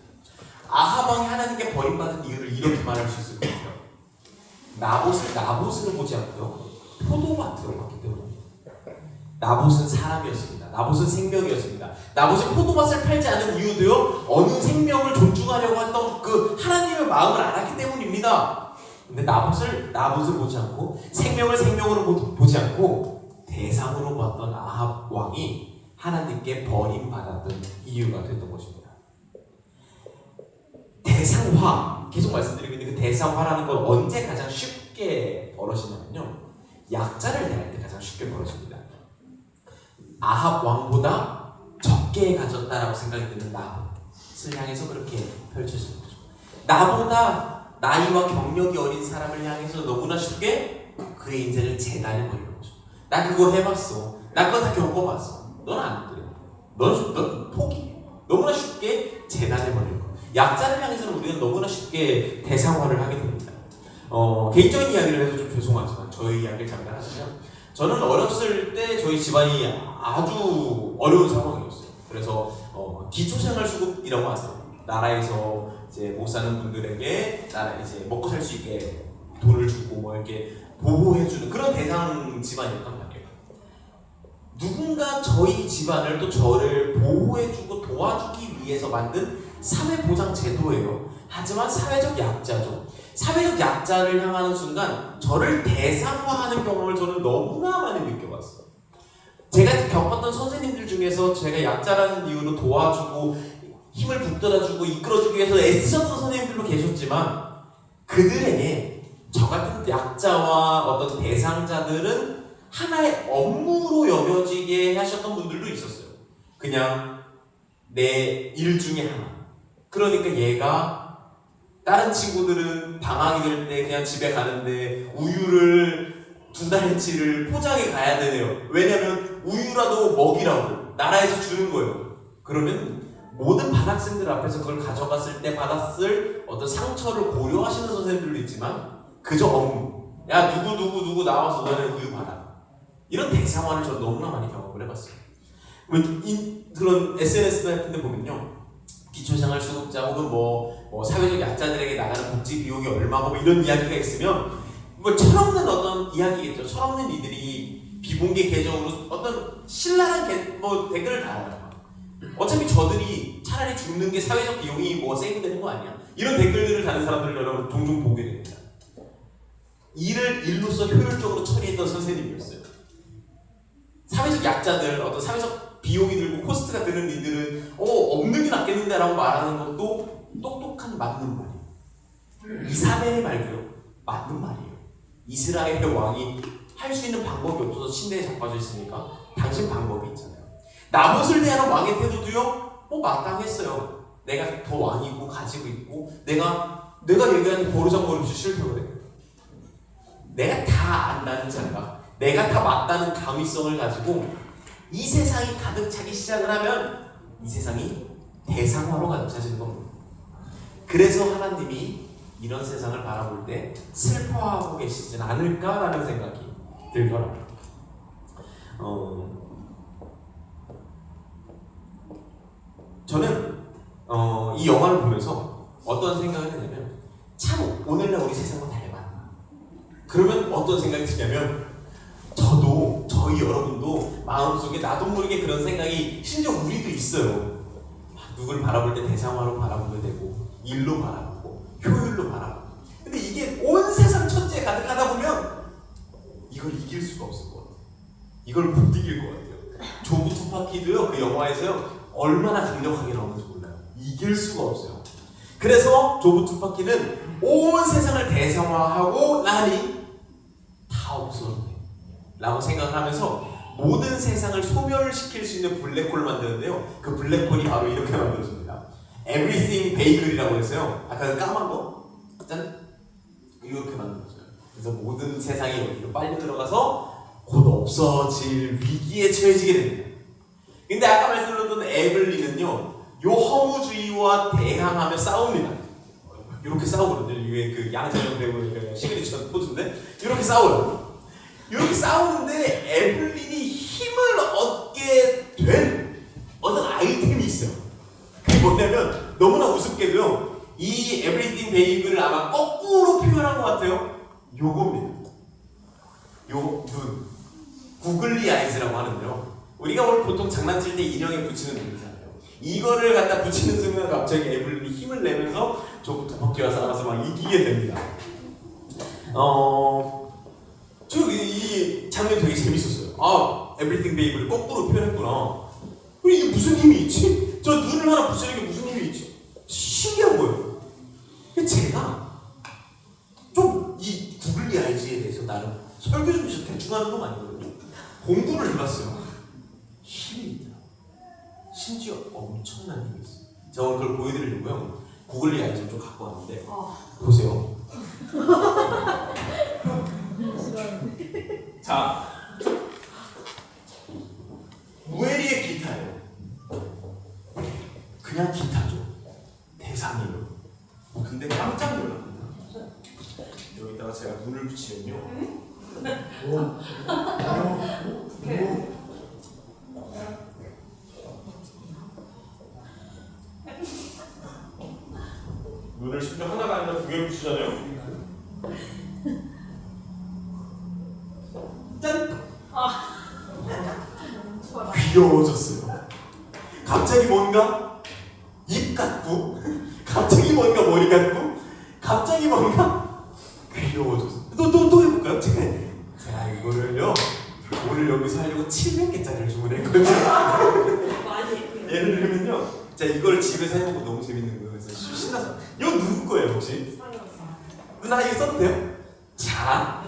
아합 왕이 하나님께 버림받은 이유를 이렇게 말할 수 있을 것 같아요. 나봇을 보지 않고요. 포도밭으로 봤기 때문입니다. 나봇은 사람이었습니다. 나봇은 생명이었습니다. 나봇이 포도밭을 팔지 않은 이유도요. 어느 생명을 존중하려고 했던 그 하나님의 마음을 알았기 때문입니다. 근데 나봇을 보지 않고 생명을 생명으로 보지 않고 대상으로 봤던 아합 왕이 하나님께 버림받았던 이유가 됐던 것입니다. 대상화, 계속 말씀드리고 있는 그 대상화라는 건 언제 가장 쉽게 벌어지냐면요. 약자를 대할 때 가장 쉽게 벌어집니다. 아합 왕보다 적게 가졌다라고 생각이 드는 나봇을 향해서 그렇게 펼쳐지는 거죠. 나보다 나이와 경력이 어린 사람을 향해서 너무나 쉽게 그의 인생을 재단해버리는 거죠. 나 그거 해봤어. 나 그거 다 겪어봤어. 넌 안 돼. 넌 포기해. 너무나 쉽게 재단해버리는 거예요. 약자를 향해서는 우리는 너무나 쉽게 대상화를 하게 됩니다. 개인적인 이야기를 해서 좀 죄송하지만 저희 이야기를 잠깐 하시면 저는 어렸을 때 저희 집안이 아주 어려운 상황이었어요. 그래서 기초생활수급이라고 하세요. 나라에서 이제 못 사는 분들에게 나라 이제 먹고 살 수 있게 돈을 주고 뭐 이렇게 보호해주는 그런 대상 집안이었단 말이에요. 누군가 저희 집안을 또 저를 보호해주고 도와주기 위해서 만든 사회보장 제도예요. 하지만 사회적 약자죠. 사회적 약자를 향하는 순간 저를 대상화하는 경험을 저는 너무나 많이 느껴봤어요. 제가 겪었던 선생님들 중에서 제가 약자라는 이유로 도와주고 힘을 북돋아주고 이끌어주기 위해서 애쓰셨던 선생님들도 계셨지만 그들에게 저 같은 약자와 어떤 대상자들은 하나의 업무로 여겨지게 하셨던 분들도 있었어요. 그냥 내 일 중에 하나. 그러니까 얘가 다른 친구들은 방학이 될 때 그냥 집에 가는데 우유를 2달치를 포장해 가야 되네요. 왜냐면 우유라도 먹이라고 나라에서 주는 거예요. 그러면 모든 반학생들 앞에서 그걸 가져갔을 때 받았을 어떤 상처를 고려하시는 선생님들도 있지만 그저 업무. 야 누구 나와서 너네 우유 받아. 이런 대상화를 저는 너무나 많이 경험을 해봤어요. 그런 SNS 같은 데 보면요. 기초생활수급자 혹은 뭐 사회적 약자들에게 나가는 복지 비용이 얼마고 뭐 이런 이야기가 있으면 뭐 철없는 어떤 이야기겠죠. 철없는 이들이 비공개 계정으로 어떤 신랄한 댓글을 달아요. 어차피 저들이 차라리 죽는 게 사회적 비용이 뭐 세이브되는 거 아니야? 이런 댓글들을 다는 사람들을 여러분 종종 보게 됩니다. 일을 일로서 효율적으로 처리했던 선생님이었어요. 사회적 약자들, 어떤 사회적 비용이 들고 코스트가 드는 이들은 없는 게 낫겠는데 라고 말하는 것도 똑똑한 맞는 말이에요. 이사벨의 말도요. 맞는 말이에요. 이스라엘의 왕이 할 수 있는 방법이 없어서 침대에 자빠져 있으니까 당신 방법이 있잖아요. 나봇을 대하는 왕의 태도도요. 마땅했어요. 내가 더 왕이고 가지고 있고 내가 얘기하는 버르장머리없이 싫다고 그래. 내가 다 안다는 생각, 내가 다 맞다는 감위성을 가지고 이 세상이 가득 차기 시작을 하면 이 세상이 대상화로 가득 차지는 겁니다. 그래서 하나님이 이런 세상을 바라볼 때 슬퍼하고 계시진 않을까라는 생각이 들더라고요. 저는 이 영화를 보면서 어떤 생각을 했냐면 참 오늘날 우리 세상과 닮았나. 그러면 어떤 생각이 드냐면 저도 저희 여러분도 마음속에 나도 모르게 그런 생각이 심지어 우리도 있어요. 누구를 바라볼 때 대상화로 바라보게 되고 일로 바라보고 효율로 바라보고. 근데 이게 온 세상 천지에 가득하다 보면 이걸 이길 수가 없을 것 같아요. 이걸 못 이길 것 같아요. 조부 투파키도요 그 영화에서요 얼마나 강력하게 나오는지 몰라요. 이길 수가 없어요. 그래서 조부 투파키는 온 세상을 대상화하고 나니 다 없어졌네 라고 생각을 하면서 모든 세상을 소멸시킬 수 있는 블랙홀을 만드는데요. 그 블랙홀이 바로 이렇게 만들어집니다. Everything Bagel이라고 했어요. 아까 그 까만 거? 짠? 이렇게 만들어져요. 그래서 모든 세상이 여기로 빨리 들어가서 곧 없어질 위기에 처해지게 됩니다. 근데 아까 말씀드렸던 에블린은요, 요 허무주의와 대항하며 싸웁니다. 이렇게 싸우거든요. 이게 그 양자영 배우의 시그니처 포즈인데, 이렇게 싸워요. 이렇게 싸우는데 에블린이 힘을 얻게 된 어떤 아이템이 있어요. 그게 뭐냐면 너무나 우습게도요. 이 에브리띵 베이글을 아마 거꾸로 표현한 것 같아요. 요겁니다. 요 눈. 구글리 아이즈라고 하는데요. 우리가 오늘 보통 장난칠 때 인형에 붙이는 눈이잖아요. 이거를 갖다 붙이는 순간 갑자기 에블린이 힘을 내면서 조금 바퀴와 싸워서 막 이기게 됩니다. 이 장면 되게 재밌었어요. 아, 에브리띵 베이글을 거꾸로 표현했구나. 이게 무슨 힘이 있지? 저 눈을 하나 붙이는 게 무슨 힘이 있지? 신기한 거예요. 제가 좀 이 구글리 아이즈에 대해서 나름 설교 좀 대충 하는 건 아니거든요. 공부를 해봤어요. 힘이 있다. 심지어 엄청난 힘이 있어요. 제가 오늘 그걸 보여드리려고요. 구글리 아이즈를 좀 갖고 왔는데 보세요. 자, 무에리의 기타예요. 그냥 기타죠. 대상이에요. 근데 깜짝 놀랍니다. 여기다가 제가 눈을 붙이면요. 눈을 심지어 하나가 아니라 두 개를 붙이잖아요. 짠! 귀여워졌어요. 갑자기 뭔가 입 같고, 갑자기 뭔가 머리 같고, 갑자기 뭔가 귀여워졌어요. 또 해볼까요? 제가 이거를요, 오늘 여기서 하려고 700개짜리를 주문했거든요. 예를 들면요, 제가 이걸 집에서 해보고 너무 재밌는 거예요. 그래서 신나서 이거 누구 거예요 혹시? 누나 이거 써도 돼요? 자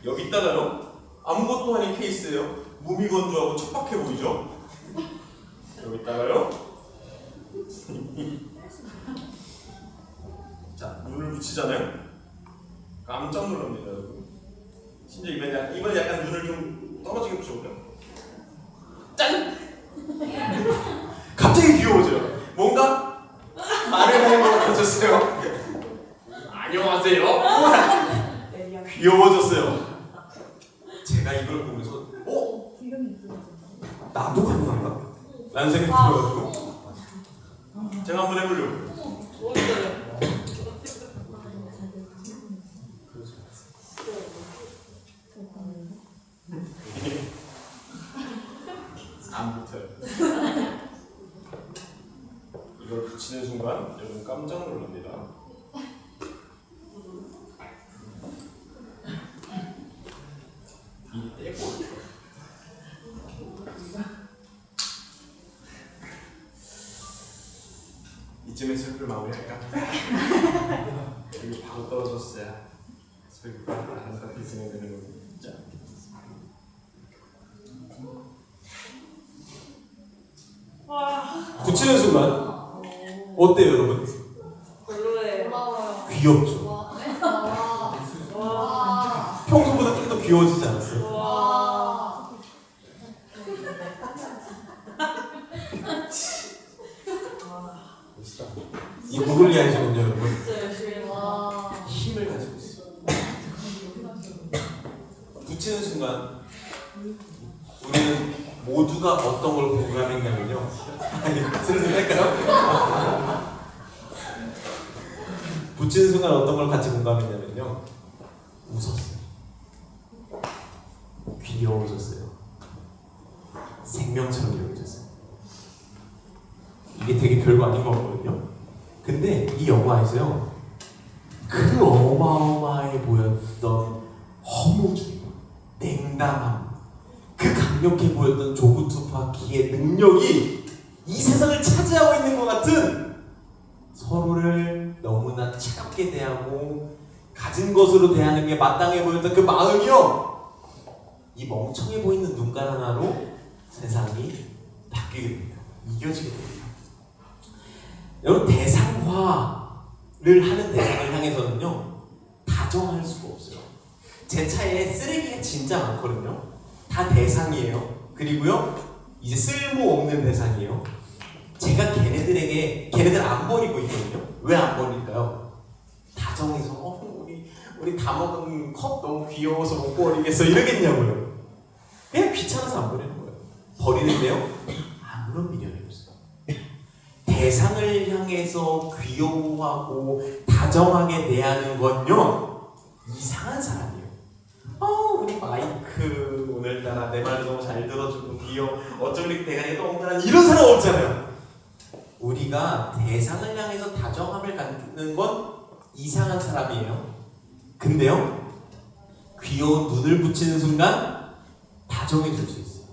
여기다가요, 아무것도 아닌 케이스예요. 무미건조하고 척박해 보이죠? 여기다가요. 자, 눈을 붙이잖아요. 깜짝 놀랍니다, 여러분. 심지어 이번에 약간 눈을 좀 떨어지게 붙여볼까요? 짠! 갑자기 귀여워져요. 뭔가 말을 하는 것 같아졌어요. 안녕하세요. 귀여워졌어요. 제가 이걸 보면서 나도 가능한가? 라는 생각이 들어가지고 제가 한번 해보려고. 안 붙어요. 이걸 붙이는 순간 여러분 깜짝 놀랍니다. 이 떼고 이쯤에 슬플 마무리할까? 여기 바로 떨어졌어야 슬프가 한가득 진행되는 거고. 자. 붙이는 순간 어때요 여러분? 별로예요. 귀엽죠? 평소보다 좀 더 귀여워지지 않았어요? 이 무글리아이즘은요 여러분 힘을 가지고 있어요. 붙이는 순간 우리는 모두가 어떤 걸 공감했냐면요. 아니 슬슬 할까요? 붙이는 순간 어떤 걸 같이 공감했냐면요. 웃었어요. 귀여워졌어요. 생명처럼 여겨졌어요. 이게 되게 별거 아닌 것 같거든요. 근데 이 영화에서요, 그 어마어마해 보였던 허무주의, 냉담함, 그 강력해 보였던 조구 투파키의 능력이 이 세상을 차지하고 있는 것 같은, 서로를 너무나 차갑게 대하고 가진 것으로 대하는 게 마땅해 보였던 그 마음이요, 이 멍청해 보이는 눈깔 하나로 세상이 바뀌게 됩니다. 이겨지게 됩니다. 여러분, 대상화를 하는 대상을 향해서는요, 다정할 수가 없어요. 제 차에 쓰레기가 진짜 많거든요. 다 대상이에요. 그리고요, 이제 쓸모없는 대상이에요. 제가 걔네들 안 버리고 있거든요. 왜 안 버릴까요? 다정해서 우리 다 먹은 컵 너무 귀여워서 못 버리겠어 이러겠냐고요. 그냥 귀찮아서 안 버리는 거예요. 버리는데요, 아무런 미련이 없어요. 대상을 향해서 귀여워하고 다정하게 대하는 건요, 이상한 사람이에요. 우리 마이크 오늘따라 내 말을 너무 잘 들어주고 귀여워, 어쩜 이렇게 대가리가 동그란, 이런 사람 없잖아요. 우리가 대상을 향해서 다정함을 갖는 건 이상한 사람이에요. 근데요, 귀여운 눈을 붙이는 순간 다정해질 수 있어요.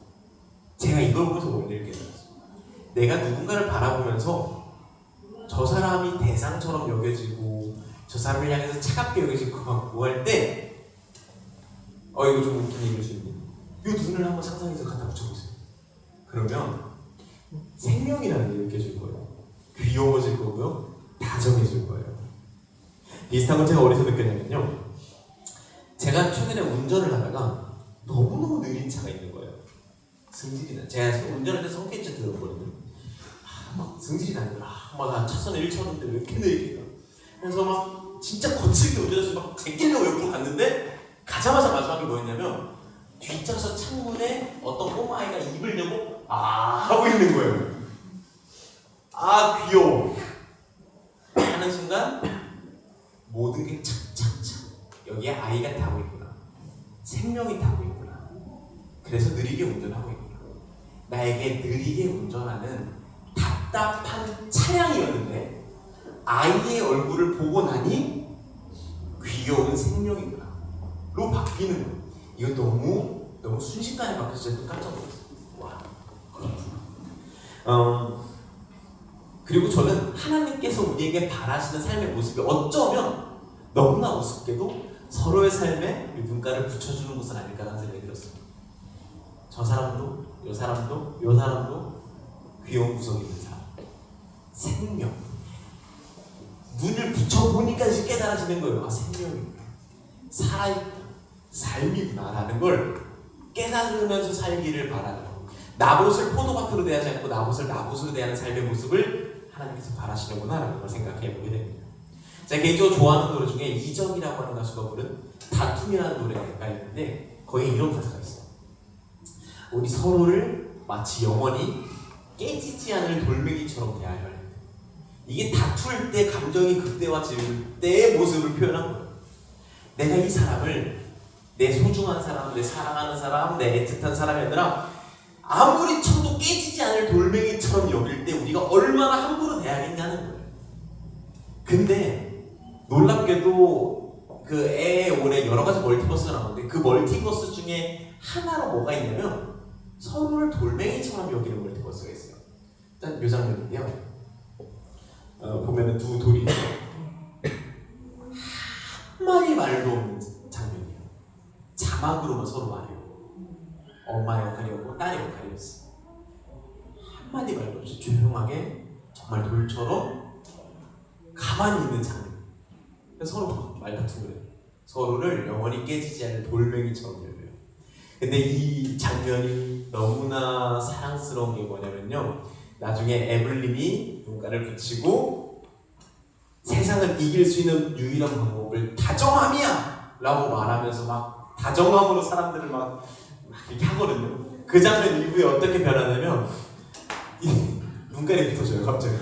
제가 이걸 보면서 원리를 깨달았어요. 내가 누군가를 바라보면서 저 사람이 대상처럼 여겨지고 저 사람을 향해서 차갑게 여겨질 것 같고 할 때, 이거 좀 웃긴 얘기일 수 있는데, 이 눈을 한번 상상해서 갖다 붙여보세요. 그러면 생명이라는 게 느껴질 거예요. 귀여워질 거고요, 다정해질 거예요. 비슷한 건 제가 어디서 느꼈냐면요, 제가 최근에 운전을 하다가 너무너무 느린 차가 있는 거예요. 승질이 나. 제가 운전할 때 성격이 진짜 들었거든요. 막 승질이 나는 거야. 막 차선에 1차선인데 왜 이렇게 느리게 가. 그래서 막 진짜 거칠게 운전해서 막 제끼려고 옆으로 갔는데, 가자마자 마지막에 뭐였냐면, 뒷좌석 창문에 어떤 꼬마아이가 입을 열고 하고 있는 거예요. 귀여워. 나에게 느리게 운전하는 답답한 차량이었는데 아이의 얼굴을 보고 나니 귀여운 생명이구나 로 바뀌는 거예요. 이거 너무 순식간에 바뀌어서 제가 깜짝 놀랐어요. 와, 그렇구나. 그리고 저는 하나님께서 우리에게 바라시는 삶의 모습이 어쩌면 너무나 우습게도 서로의 삶에 눈가를 붙여주는 것은 아닐까라는 생각이 들었어요. 저 사람도, 요 사람도, 요 사람도 귀여운 구석이 있는 사람. 생명. 눈을 붙여보니까 이제 깨달아지는 거예요. 아, 생명이구나. 살아있다. 삶이구나라는 걸 깨달으면서 살기를 바라는 거. 나봇을 포도밭으로 대하지 않고 나봇을 나봇으로 대하는 삶의 모습을 하나님께서 바라시는구나라는 걸 생각해 보게 됩니다. 제가 개인적으로 좋아하는 노래 중에 이적이라고 하는 가수가 부른 다툼이라는 노래가 있는데 거기에 이런 가사가 있어요. 우리 서로를 마치 영원히 깨지지 않을 돌멩이처럼 대하여 할 때. 이게 다툴 때 감정이 극대화질 때의 모습을 표현한 거예요. 내가 이 사람을 내 소중한 사람, 내 사랑하는 사람, 내 애틋한 사람이 아니라 아무리 쳐도 깨지지 않을 돌멩이처럼 여길 때 우리가 얼마나 함부로 대하겠냐는 거예요. 근데 놀랍게도 그 애 올해 여러 가지 멀티버스가 나오는데 그 멀티버스 중에 하나로 뭐가 있냐면 서로를 돌멩이처럼 여기는 멀티버스가 있어요. 일단 이 장면인데요. 보면은 두 돌이 한마디 말도 없는 장면이에요. 자막으로만 서로 말해요. 엄마 역할이었고 딸 역할이었어. 한마디 말도 없이 조용하게 정말 돌처럼 가만히 있는 장면. 서로 말다툼을 해요. 서로를 영원히 깨지지 않을 돌멩이처럼 열려요. 근데 이 장면이 너무나 사랑스러운 게 뭐냐면요. 나중에 에블린이 눈가를 붙이고 세상을 이길 수 있는 유일한 방법을 다정함이야! 라고 말하면서 막 다정함으로 사람들을 막 이렇게 하거든요. 그 장면 이후에 어떻게 변하냐면 눈깔이 붙어져요. 갑자기.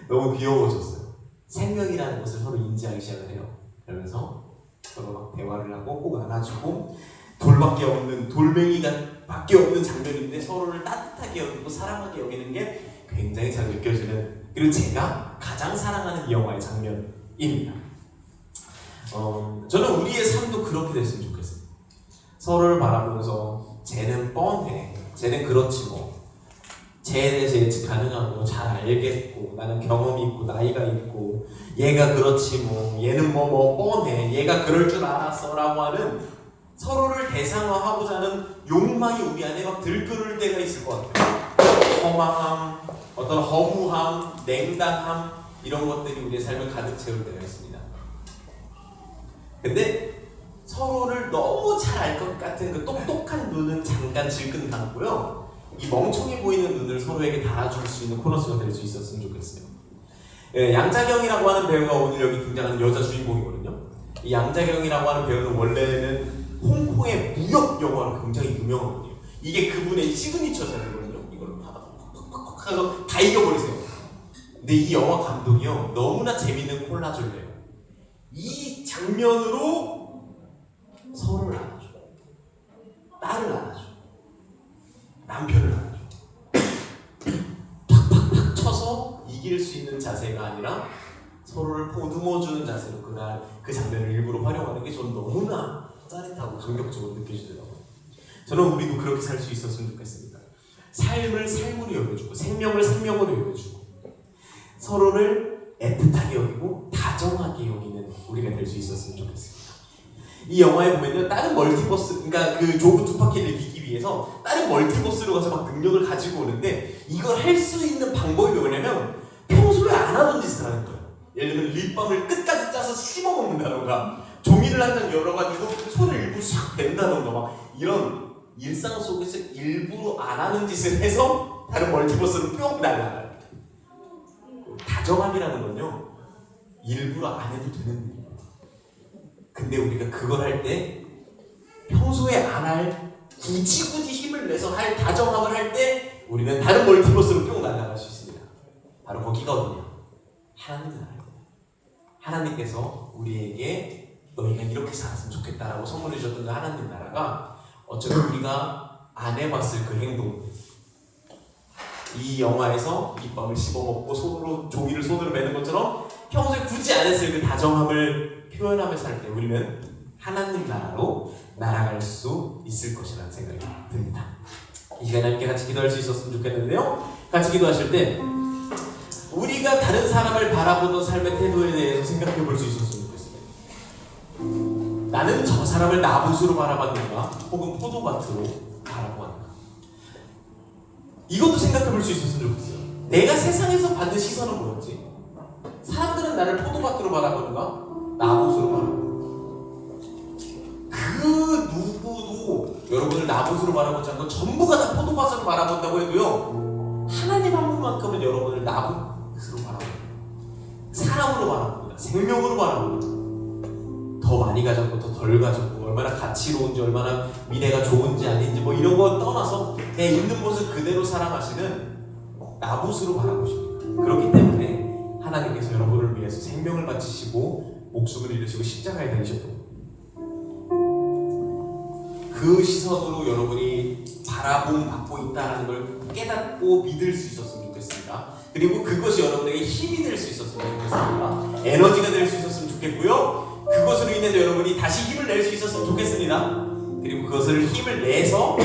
너무 귀여워졌어요. 생명이라는 것을 서로 인지하기 시작을 해요. 그러면서 서로 막 대화를 하고 꼭 안아주고 돌밖에 없는 돌멩이가 밖에 없는 장면인데 서로를 따뜻하게 여기고 사랑하게 여기는 게 굉장히 잘 느껴지는, 그리고 제가 가장 사랑하는 이 영화의 장면입니다. 저는 우리의 삶도 그렇게 됐으면 좋겠어요. 서로를 바라보면서 쟤는 뻔해, 쟤는 그렇지 뭐, 쟤에 대해서 예측 가능하고 잘 알겠고 나는 경험이 있고 나이가 있고 얘가 그렇지 뭐, 얘는 뭐 뻔해, 얘가 그럴 줄 알았어 라고 하는 서로를 대상화하고자 하는 욕망이 우리 안에 막 들끓을 때가 있을 것 같아요. 허망함, 어떤 허무함, 냉담함, 이런 것들이 우리의 삶을 가득 채울 때가 있습니다. 근데 서로를 너무 잘 알 것 같은 그 똑똑한 눈은 잠깐 질끈 감고요, 이 멍청해 보이는 눈을 서로에게 달아줄 수 있는 코너스가 될 수 있었으면 좋겠어요. 양자경이라고 하는 배우가 오늘 여기 등장하는 여자 주인공이거든요. 이 양자경이라고 하는 배우는 원래는 홍콩의 무협 영화로 굉장히 유명하거든요. 이게 그분의 시그니처 자료거든요. 이걸 팍팍팍팍 해서 다 이겨버리세요. 근데 이 영화 감독이요, 너무나 재밌는 콜라주를 해요. 이 장면으로 서로를 안아줘, 딸을 안아줘, 남편을 안아줘. 팍팍팍 쳐서 이길 수 있는 자세가 아니라 서로를 보듬어주는 자세로 그 장면을 일부러 활용하는 게 저는 너무나 짜릿하고 감격적으로 느껴지더라고요. 저는 우리도 그렇게 살 수 있었으면 좋겠습니다. 삶을 삶으로 여겨주고 생명을 생명으로 여겨주고 서로를 애틋하게 여기고 다정하게 여기는 우리가 될 수 있었으면 좋겠습니다. 이 영화에 보면요, 다른 멀티버스, 그러니까 그 조브 투파키를 이기기 위해서 다른 멀티버스로 가서 막 능력을 가지고 오는데, 이걸 할 수 있는 방법이 뭐냐면 평소에 안 하던 짓을 하는 거예요. 예를 들면 립밤을 끝까지 짜서 씹어먹는다던가, 종이를 한 장 열어가지고 손을 일부러 싹 댄다던가, 막 이런 일상 속에서 일부러 안 하는 짓을 해서 다른 멀티버스로 뿅 날아가요. 다정함이라는 건요, 일부러 안 해도 되는 일이에요. 근데 우리가 그걸 할 때, 평소에 안 할, 굳이 힘을 내서 할 다정함을 할 때 우리는 다른 멀티버스로 뿅 날아갈 수 있습니다. 바로 거기가 어디냐? 하나님 나라예요. 하나님께서 우리에게 너희가 이렇게 살았으면 좋겠다라고 선물해 주셨던 그 하나님 나라가 어쩌면 우리가 안 해봤을 그 행동. 이 영화에서 밑밥을 씹어먹고 종이를 손으로 매는 것처럼 평소에 굳이 안 했을 그 다정함을 표현하며 살 때 우리는 하나님 나라로 날아갈 수 있을 것이라는 생각이 듭니다. 이 시간에 함께 같이 기도할 수 있었으면 좋겠는데요. 같이 기도하실 때 우리가 다른 사람을 바라보던 삶의 태도에 대해서 생각해 볼 수 있었으면 좋겠습니다. 나는 저 사람을 나붓으로 바라봤는가 혹은 포도밭으로 바라보았는가, 이것도 생각해 볼 수 있었으면 좋겠어요. 내가 세상에서 받는 시선은 뭐였지? 사람들은 나를 포도밭으로 바라보는가 나붓으로 바라보는가? 그 누구도 여러분을 나붓으로 바라보지 않고 전부가 다 포도밭으로 바라본다고 해도요, 하나님 한 분만큼은 여러분을 나붓으로 바라봅니다. 사람으로 바라봅니다. 생명으로 바라봅니다. 더 많이 가졌고 더 덜 가졌고 얼마나 가치로운지 얼마나 미래가 좋은지 아닌지 뭐 이런 거 떠나서 내 있는 모습 그대로 사랑하시는 나붓으로 바라보십니다. 그렇기 때문에 하나님께서 여러분을 위해서 생명을 바치시고 목숨을 잃으시고 십자가에 달리셨고, 그 시선으로 여러분이 바라봄 받고 있다는 걸 깨닫고 믿을 수 있었으면 좋겠습니다. 그리고 그것이 여러분에게 힘이 될 수 있었으면 좋겠습니다. 에너지가 될 수 있었으면 좋겠고요. 그것으로 인해서 여러분이 다시 힘을 낼 수 있었으면 좋겠습니다. 그리고 그것을 힘을 내서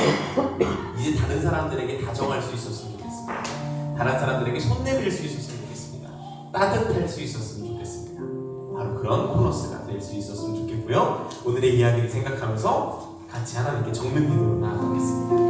이제 다른 사람들에게 다정할 수 있었으면 좋겠습니다. 다른 사람들에게 손 내밀 수 있었으면 좋겠습니다. 따뜻할 수 있었으면 좋겠습니다. 바로 그런 코너스가 될 수 있었으면 좋겠고요. 오늘의 이야기를 생각하면서 같이 하나님께 정면 기도로 나아가겠습니다.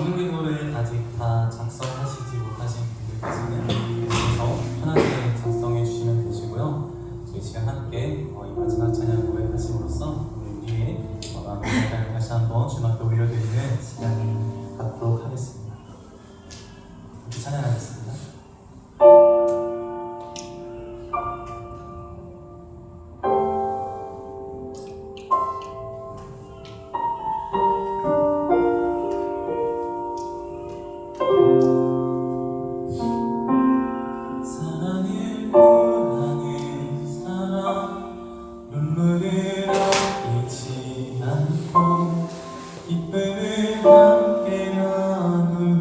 성경기도를 아직 다 작성하시지 못하신 분들께서는 계속해서 편하게 작성해 주시면 되시고요. 저희 시간 함께 이 마지막 찬양 고백하심으로써 우리 위에 마음의 생각을 다시 한번 주님께 올려드리는 시간을 갖도록 하겠습니다. 이렇게 찬양하겠습니다. 사랑을 원하는 사람 눈물을 아끼지 않고 기쁨을 함께 나누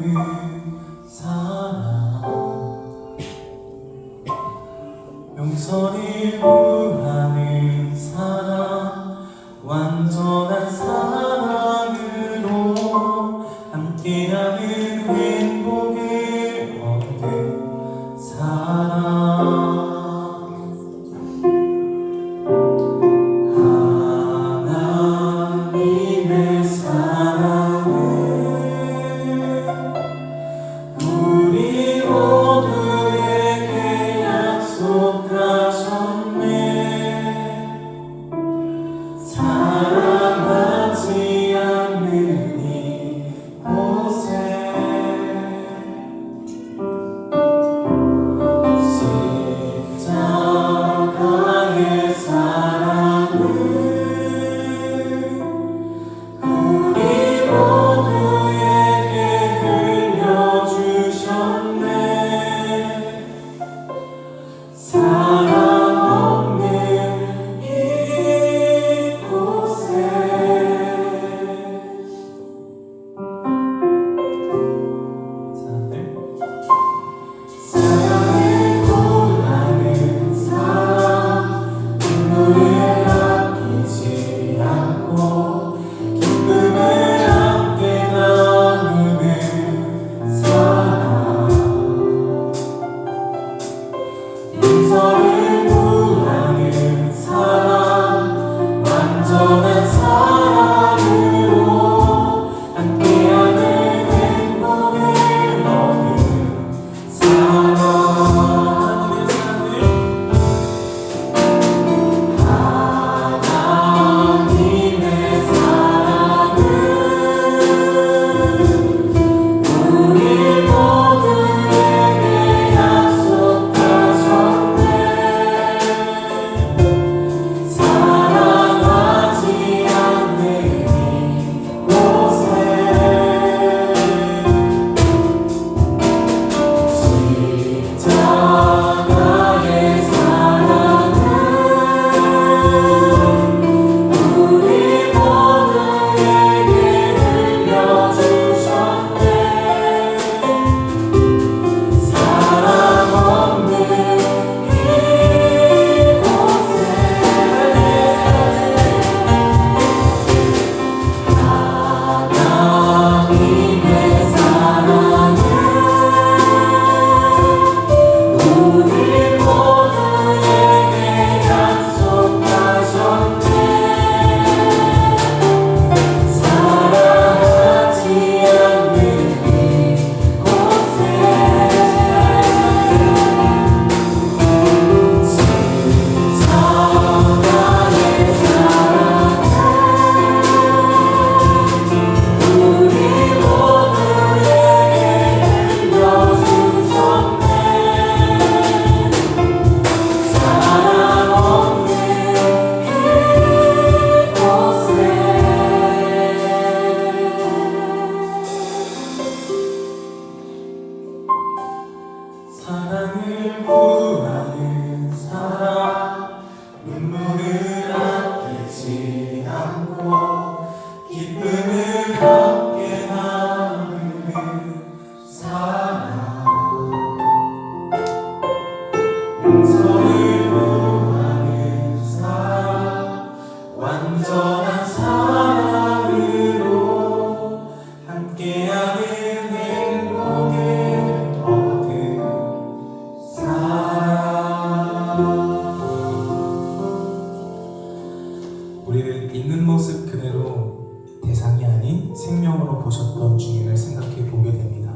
생명으로 보셨던 주님을 생각해 보게 됩니다.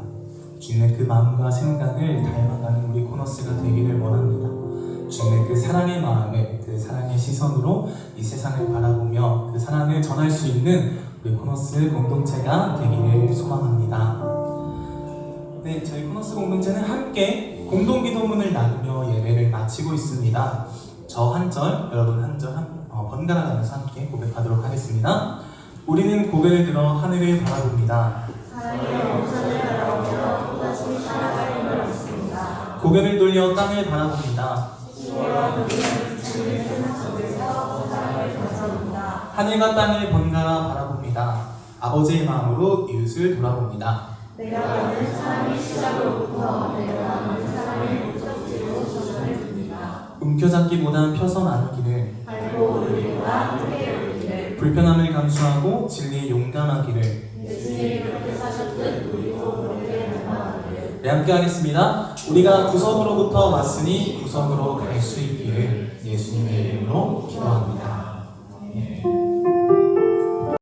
주님의 그 마음과 생각을 닮아가는 우리 코너스가 되기를 원합니다. 주님의 그 사랑의 마음을, 그 사랑의 시선으로 이 세상을 바라보며 그 사랑을 전할 수 있는 우리 코너스 공동체가 되기를 소망합니다. 네, 저희 코너스 공동체는 함께 공동기도문을 나누며 예배를 마치고 있습니다. 저 한 절, 여러분 한 절 번갈아 가면서 함께 고백하도록 하겠습니다. 우리는 고개를 들어 하늘을 바라봅니다. 고개를 돌려 땅을 바라봅니다. 하늘과 땅을 번갈아 바라봅니다. 아버지의 마음으로 이웃을 돌아봅니다. 내가 만든 사람의 시작으로부터 내가 만든 사람의 목적지로 전환을 줍니다. 움켜잡기보단 펴서 나누기를, 밟고 오르기보다 함께 오르기를, 불편함을 감수하고 진리에 용감하기를. 예수님이 그렇게 사셨듯 우리도 그렇게 닮아가기를. 네, 함께 하겠습니다. 우리가 구석으로부터 왔으니 구석으로 갈 수 있기를 예수님의 이름으로 기도합니다.